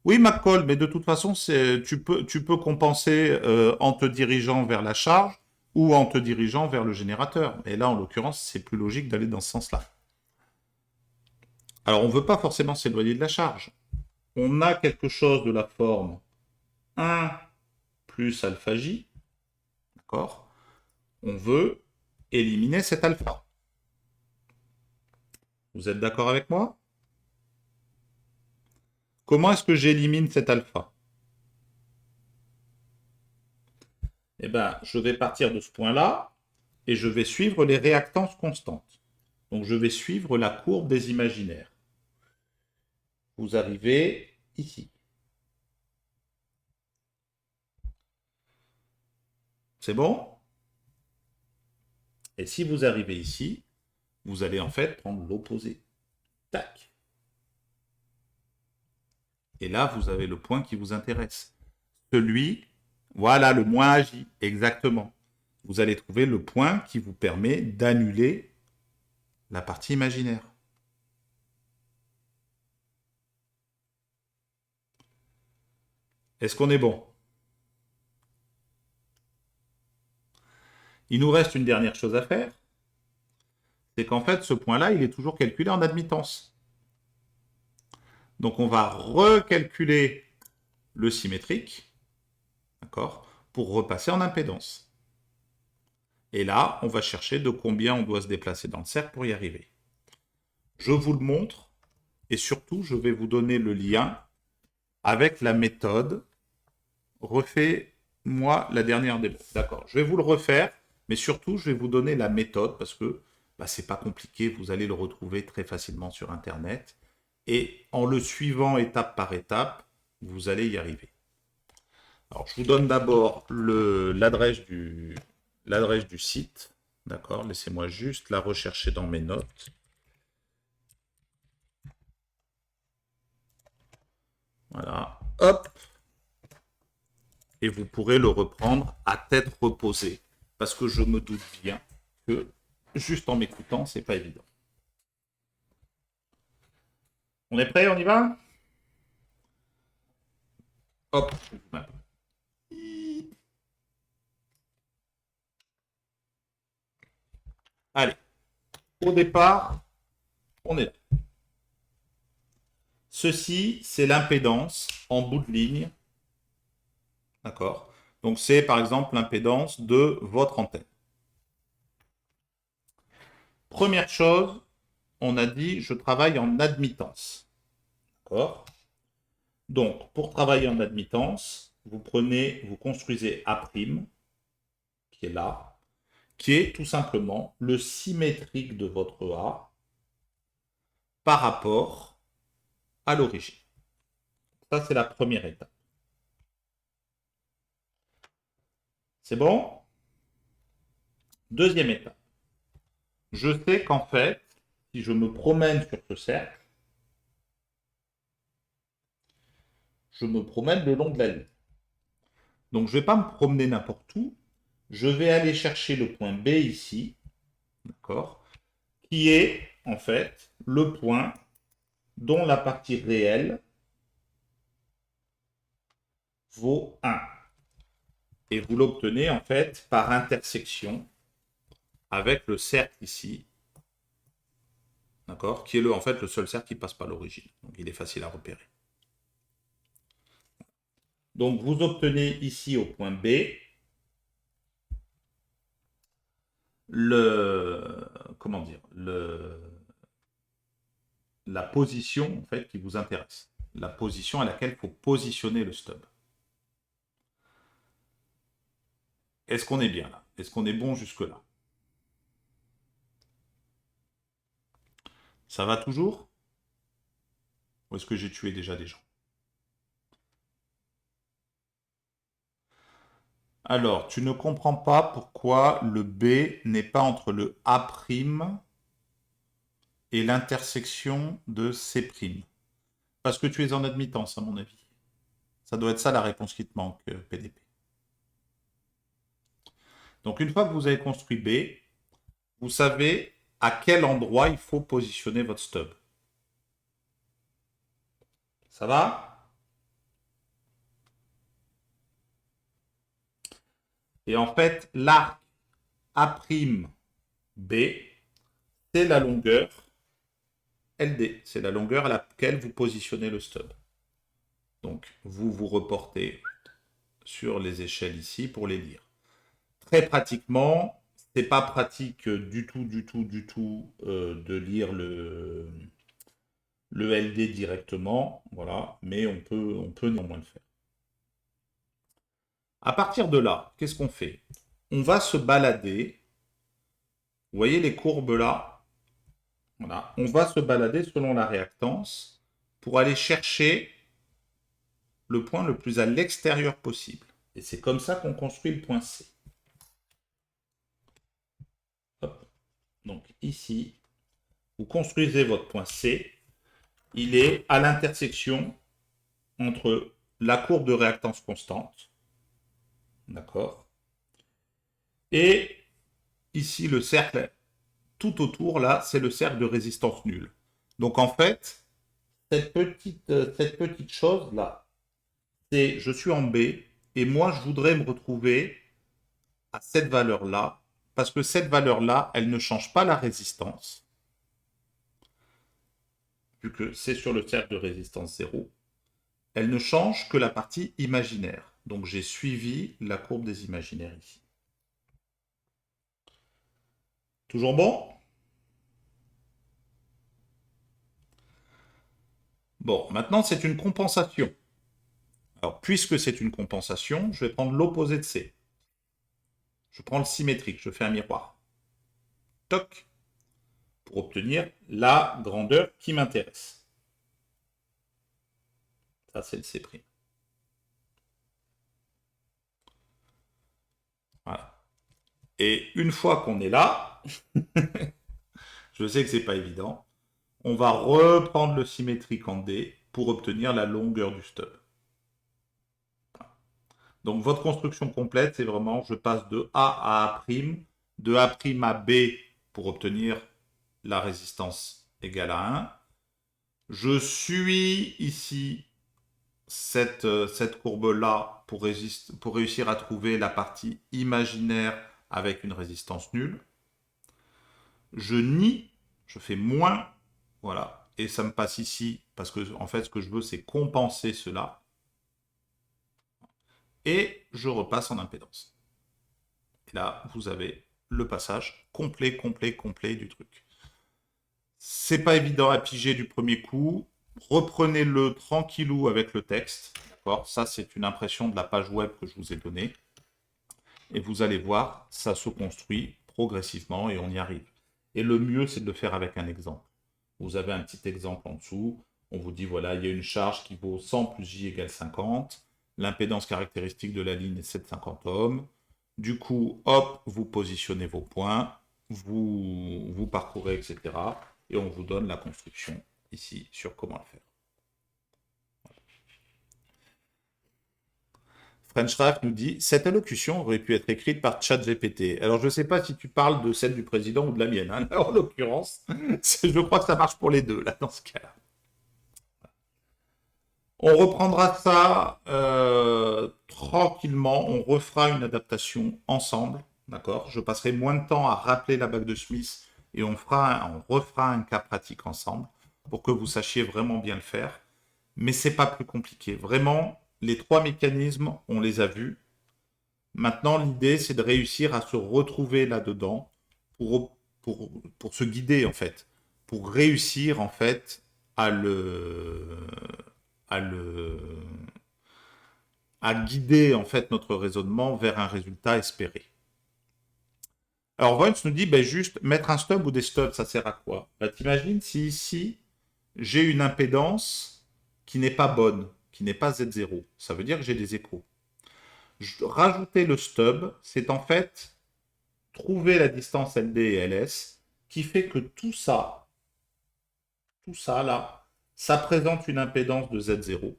Oui, McCall, mais de toute façon, tu peux compenser en te dirigeant vers la charge ou en te dirigeant vers le générateur. Et là, en l'occurrence, c'est plus logique d'aller dans ce sens-là. Alors, on ne veut pas forcément s'éloigner de la charge. On a quelque chose de la forme 1 plus alpha j. D'accord? On veut éliminer cet alpha. Vous êtes d'accord avec moi? Comment est-ce que j'élimine cet alpha? Eh bien, je vais partir de ce point-là et je vais suivre les réactances constantes. Donc, je vais suivre la courbe des imaginaires. Vous arrivez ici. C'est bon? Et si vous arrivez ici, vous allez en fait prendre l'opposé. Tac. Et là, vous avez le point qui vous intéresse. Celui, voilà, le moins agi, exactement. Vous allez trouver le point qui vous permet d'annuler la partie imaginaire. Est-ce qu'on est bon? Il nous reste une dernière chose à faire. C'est qu'en fait, ce point-là, il est toujours calculé en admittance. Donc, on va recalculer le symétrique, d'accord, pour repasser en impédance. Et là, on va chercher de combien on doit se déplacer dans le cercle pour y arriver. Je vous le montre, et surtout, je vais vous donner le lien avec la méthode. Refais-moi la dernière démo. D'accord, je vais vous le refaire, mais surtout, je vais vous donner la méthode, parce que c'est pas compliqué, vous allez le retrouver très facilement sur Internet. Et en le suivant étape par étape, vous allez y arriver. Alors, je vous donne d'abord l'adresse du site. D'accord, laissez-moi juste la rechercher dans mes notes. Voilà, hop. Et vous pourrez le reprendre à tête reposée. Parce que je me doute bien que juste en m'écoutant, c'est pas évident. On est prêt, on y va? Hop. Allez. Au départ, on est là. Ceci, c'est l'impédance en bout de ligne. D'accord? Donc, c'est par exemple l'impédance de votre antenne. Première chose, on a dit, je travaille en admittance. D'accord? Donc, pour travailler en admittance, vous construisez A', qui est là, qui est tout simplement le symétrique de votre A par rapport à l'origine. Ça, c'est la première étape. C'est bon? Deuxième étape. Je sais qu'en fait, si je me promène sur ce cercle, je me promène le long de la ligne. Donc, je ne vais pas me promener n'importe où. Je vais aller chercher le point B ici, d'accord, qui est en fait le point dont la partie réelle vaut 1. Et vous l'obtenez en fait par intersection avec le cercle ici, d'accord, qui est en fait le seul cercle qui passe par l'origine. Donc il est facile à repérer. Donc vous obtenez ici au point B la position en fait qui vous intéresse, la position à laquelle il faut positionner le stub. Est-ce qu'on est bien là? Est-ce qu'on est bon jusque-là? Ça va toujours? Ou est-ce que j'ai tué déjà des gens? Alors, tu ne comprends pas pourquoi le B n'est pas entre le A' et l'intersection de C'. Parce que tu es en admittance, à mon avis. Ça doit être ça la réponse qui te manque, PDP. Donc, une fois que vous avez construit B, vous savez à quel endroit il faut positionner votre stub. Ça va? Et en fait, l'arc A'B, c'est la longueur LD. C'est la longueur à laquelle vous positionnez le stub. Donc, vous reportez sur les échelles ici pour les lire. Très pratiquement, c'est pas pratique du tout de lire le LD directement, voilà, mais on peut néanmoins le faire. À partir de là, qu'est-ce qu'on fait? On va se balader. Vous voyez les courbes là? Voilà. On va se balader selon la réactance pour aller chercher le point le plus à l'extérieur possible. Et c'est comme ça qu'on construit le point C. Hop. Donc ici, vous construisez votre point C. Il est à l'intersection entre la courbe de réactance constante, d'accord, et ici le cercle tout autour, là, c'est le cercle de résistance nulle. Donc en fait, cette petite chose-là, c'est je suis en B, et moi je voudrais me retrouver à cette valeur-là, parce que cette valeur-là, elle ne change pas la résistance, vu que c'est sur le cercle de résistance 0, elle ne change que la partie imaginaire. Donc j'ai suivi la courbe des imaginaires ici. Toujours bon? Bon, maintenant c'est une compensation. Alors puisque c'est une compensation, je vais prendre l'opposé de C. Je prends le symétrique, je fais un miroir. Toc, pour obtenir la grandeur qui m'intéresse. Ça, c'est le C'. Voilà. Et une fois qu'on est là, je sais que c'est pas évident, on va reprendre le symétrique en D pour obtenir la longueur du stub. Donc votre construction complète, c'est vraiment, je passe de A à A', de A' à B pour obtenir la résistance égale à 1. Je suis ici cette courbe-là pour réussir à trouver la partie imaginaire avec une résistance nulle. Je nie, je fais moins, voilà, et ça me passe ici, parce que en fait, ce que je veux, c'est compenser cela. Et je repasse en impédance. Et là, vous avez le passage complet, complet, complet du truc. C'est pas évident à piger du premier coup. Reprenez-le tranquillou avec le texte. D'accord ? Ça, c'est une impression de la page web que je vous ai donnée. Et vous allez voir, ça se construit progressivement et on y arrive. Et le mieux, c'est de le faire avec un exemple. Vous avez un petit exemple en dessous. On vous dit, voilà, il y a une charge qui vaut 100 plus J égale 50. L'impédance caractéristique de la ligne est 750 ohms. Du coup, hop, vous positionnez vos points, vous parcourez, etc. Et on vous donne la construction ici sur comment le faire. French nous dit « Cette allocution aurait pu être écrite par ChatGPT. » Alors, je ne sais pas si tu parles de celle du président ou de la mienne. Hein. En l'occurrence, je crois que ça marche pour les deux, là, dans ce cas-là. On reprendra ça tranquillement. On refera une adaptation ensemble. D'accord ? Je passerai moins de temps à rappeler la bague de Smith et on refera un cas pratique ensemble pour que vous sachiez vraiment bien le faire. Mais c'est pas plus compliqué. Vraiment, les trois mécanismes, on les a vus. Maintenant, l'idée, c'est de réussir à se retrouver là-dedans pour se guider, en fait. Pour réussir, en fait, à guider, en fait, notre raisonnement vers un résultat espéré. Alors, Voice nous dit, ben, juste mettre un stub ou des stubs, ça sert à quoi? Ben, t'imagines si ici, j'ai une impédance qui n'est pas bonne, qui n'est pas Z0. Ça veut dire que j'ai des échos. Rajouter le stub, c'est en fait trouver la distance LD et LS qui fait que tout ça là, ça présente une impédance de Z0.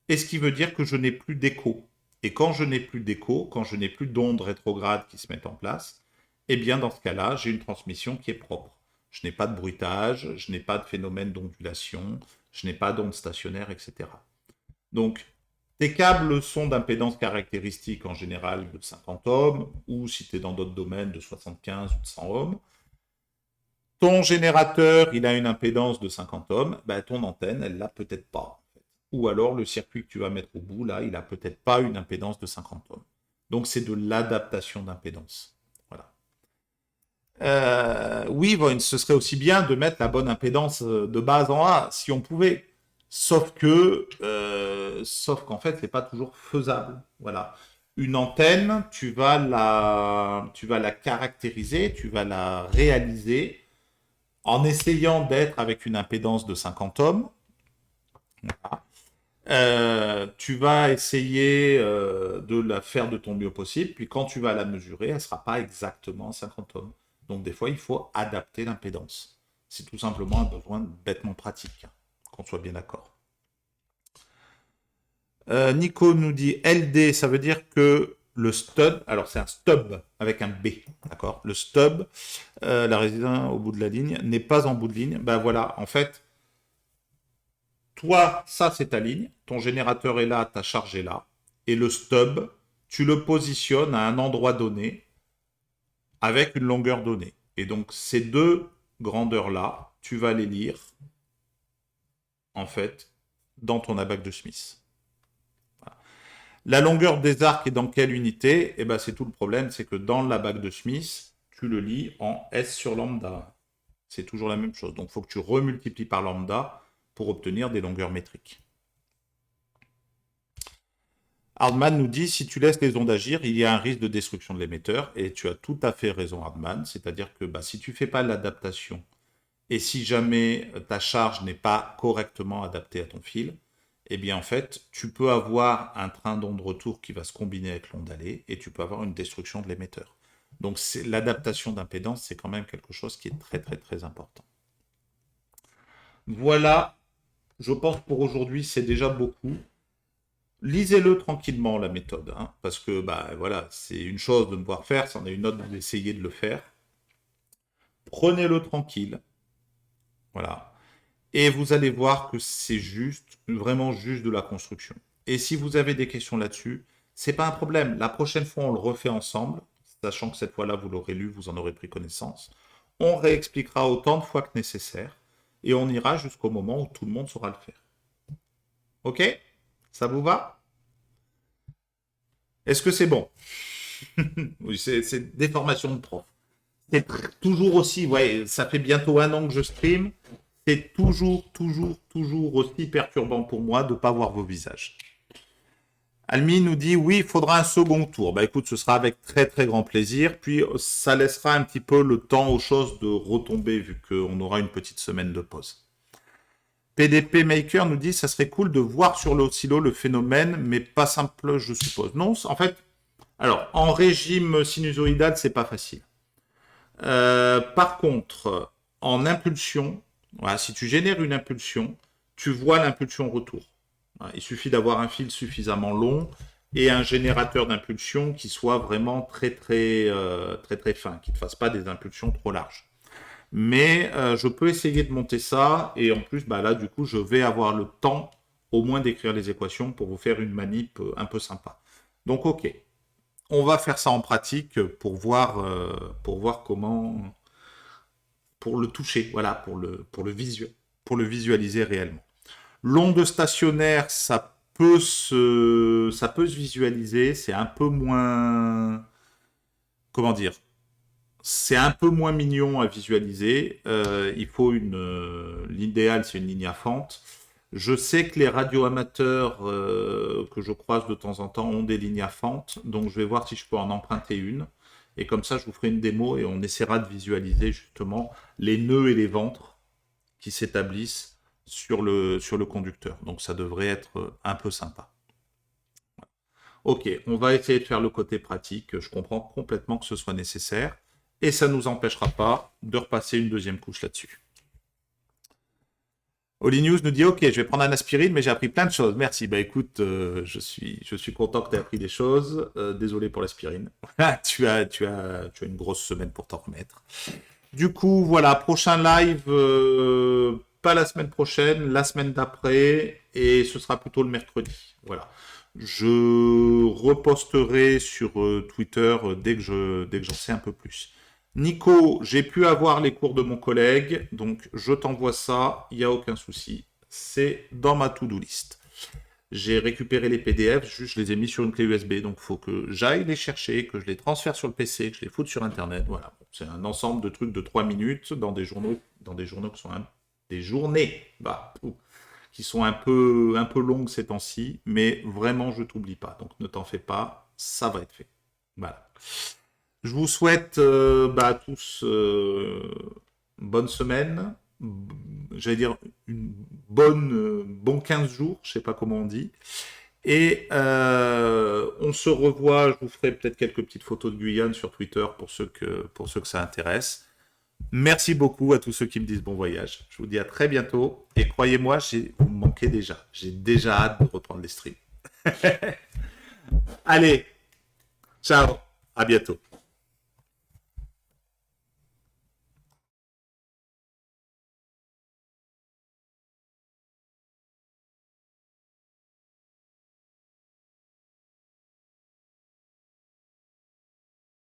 Et ce qui veut dire que je n'ai plus d'écho. Et quand je n'ai plus d'écho, quand je n'ai plus d'ondes rétrogrades qui se mettent en place, eh bien dans ce cas-là, j'ai une transmission qui est propre. Je n'ai pas de bruitage, je n'ai pas de phénomène d'ondulation, je n'ai pas d'ondes stationnaires, etc. Donc, tes câbles sont d'impédance caractéristique en général de 50 ohms, ou si tu es dans d'autres domaines, de 75 ou de 100 ohms. Ton générateur, il a une impédance de 50 ohms, ben, ton antenne, elle l'a peut-être pas. Ou alors le circuit que tu vas mettre au bout, là, il n'a peut-être pas une impédance de 50 ohms. Donc c'est de l'adaptation d'impédance. Voilà. Oui, ce serait aussi bien de mettre la bonne impédance de base en A, si on pouvait. Sauf qu'en fait, c'est pas toujours faisable. Voilà. Une antenne, tu vas la caractériser, tu vas la réaliser en essayant d'être avec une impédance de 50 ohms. Voilà. Tu vas essayer de la faire de ton mieux possible, puis quand tu vas la mesurer, elle ne sera pas exactement 50 ohms. Donc des fois, il faut adapter l'impédance. C'est tout simplement un besoin bêtement pratique, qu'on soit bien d'accord. Nico nous dit LD, ça veut dire que le stub, alors c'est un stub avec un B, d'accord. Le stub, la résidence au bout de la ligne, n'est pas en bout de ligne. Ben voilà, en fait, toi, ça c'est ta ligne, ton générateur est là, ta charge est là, et le stub, tu le positionnes à un endroit donné avec une longueur donnée. Et donc ces deux grandeurs-là, tu vas les lire, en fait, dans ton abaque de Smith. La longueur des arcs est dans quelle unité? Eh ben, c'est tout le problème, c'est que dans la bague de Smith, tu le lis en S sur lambda. C'est toujours la même chose. Donc, il faut que tu remultiplies par lambda pour obtenir des longueurs métriques. Hardman nous dit, si tu laisses les ondes agir, il y a un risque de destruction de l'émetteur. Et tu as tout à fait raison, Hardman. C'est-à-dire que si tu ne fais pas l'adaptation, et si jamais ta charge n'est pas correctement adaptée à ton fil, eh bien en fait, tu peux avoir un train d'onde retour qui va se combiner avec l'onde aller et tu peux avoir une destruction de l'émetteur. Donc l'adaptation d'impédance, c'est quand même quelque chose qui est très très très important. Voilà, je pense pour aujourd'hui, c'est déjà beaucoup. Lisez-le tranquillement, la méthode, hein, parce que voilà, c'est une chose de me voir faire, c'en est une autre d'essayer de le faire. Prenez-le tranquille. Voilà. Et vous allez voir que c'est juste, vraiment juste de la construction. Et si vous avez des questions là-dessus, c'est pas un problème. La prochaine fois, on le refait ensemble, sachant que cette fois-là, vous l'aurez lu, vous en aurez pris connaissance. On réexpliquera autant de fois que nécessaire. Et on ira jusqu'au moment où tout le monde saura le faire. Ok? Ça vous va? Est-ce que c'est bon? Oui, c'est des formations de prof. C'est toujours aussi, ouais, ça fait bientôt 1 an que je stream. C'est toujours aussi perturbant pour moi de ne pas voir vos visages. Almi nous dit oui, il faudra un second tour. Bah écoute, ce sera avec très très grand plaisir. Puis ça laissera un petit peu le temps aux choses de retomber vu qu'on aura une petite semaine de pause. PDP Maker nous dit ça serait cool de voir sur l'oscillo le phénomène, mais pas simple, je suppose. Non, en fait, alors en régime sinusoïdal, c'est pas facile. Par contre, en impulsion, voilà, si tu génères une impulsion, tu vois l'impulsion retour. Voilà, il suffit d'avoir un fil suffisamment long et un générateur d'impulsion qui soit vraiment très fin, qui ne fasse pas des impulsions trop larges. Mais je peux essayer de monter ça et en plus, là, du coup, je vais avoir le temps au moins d'écrire les équations pour vous faire une manip un peu sympa. Donc, ok. On va faire ça en pratique pour voir comment, pour le toucher, voilà, pour le visualiser réellement. L'onde stationnaire, ça peut se visualiser, c'est un peu moins, comment dire, c'est un peu moins mignon à visualiser. Il faut l'idéal, c'est une ligne à fente. Je sais que les radioamateurs que je croise de temps en temps ont des lignes à fente, donc je vais voir si je peux en emprunter une. Et comme ça, je vous ferai une démo et on essaiera de visualiser justement les nœuds et les ventres qui s'établissent sur le conducteur. Donc ça devrait être un peu sympa. Ok, on va essayer de faire le côté pratique. Je comprends complètement que ce soit nécessaire. Et ça ne nous empêchera pas de repasser une deuxième couche là-dessus. Oli News nous dit ok, je vais prendre un aspirine, mais j'ai appris plein de choses. Merci. Bah écoute, je suis content que tu aies appris des choses. Désolé pour l'aspirine. tu as une grosse semaine pour t'en remettre. Du coup, voilà, prochain live, pas la semaine prochaine, la semaine d'après, et ce sera plutôt le mercredi. Voilà. Je reposterai sur Twitter dès que j'en sais un peu plus. Nico, j'ai pu avoir les cours de mon collègue, donc je t'envoie ça, il n'y a aucun souci. C'est dans ma to-do list. J'ai récupéré les PDF, juste je les ai mis sur une clé USB, donc il faut que j'aille les chercher, que je les transfère sur le PC, que je les foute sur Internet. Voilà, c'est un ensemble de trucs de 3 minutes dans des journaux qui sont des journées, qui sont un peu longues ces temps-ci, mais vraiment je t'oublie pas. Donc ne t'en fais pas, ça va être fait. Voilà. Je vous souhaite à tous bonne semaine, j'allais dire une bon 15 jours, je sais pas comment on dit. Et on se revoit, je vous ferai peut-être quelques petites photos de Guyane sur Twitter pour ceux que ça intéresse. Merci beaucoup à tous ceux qui me disent bon voyage. Je vous dis à très bientôt. Et croyez-moi, vous me manquez déjà. J'ai déjà hâte de reprendre les streams. Allez, ciao, à bientôt.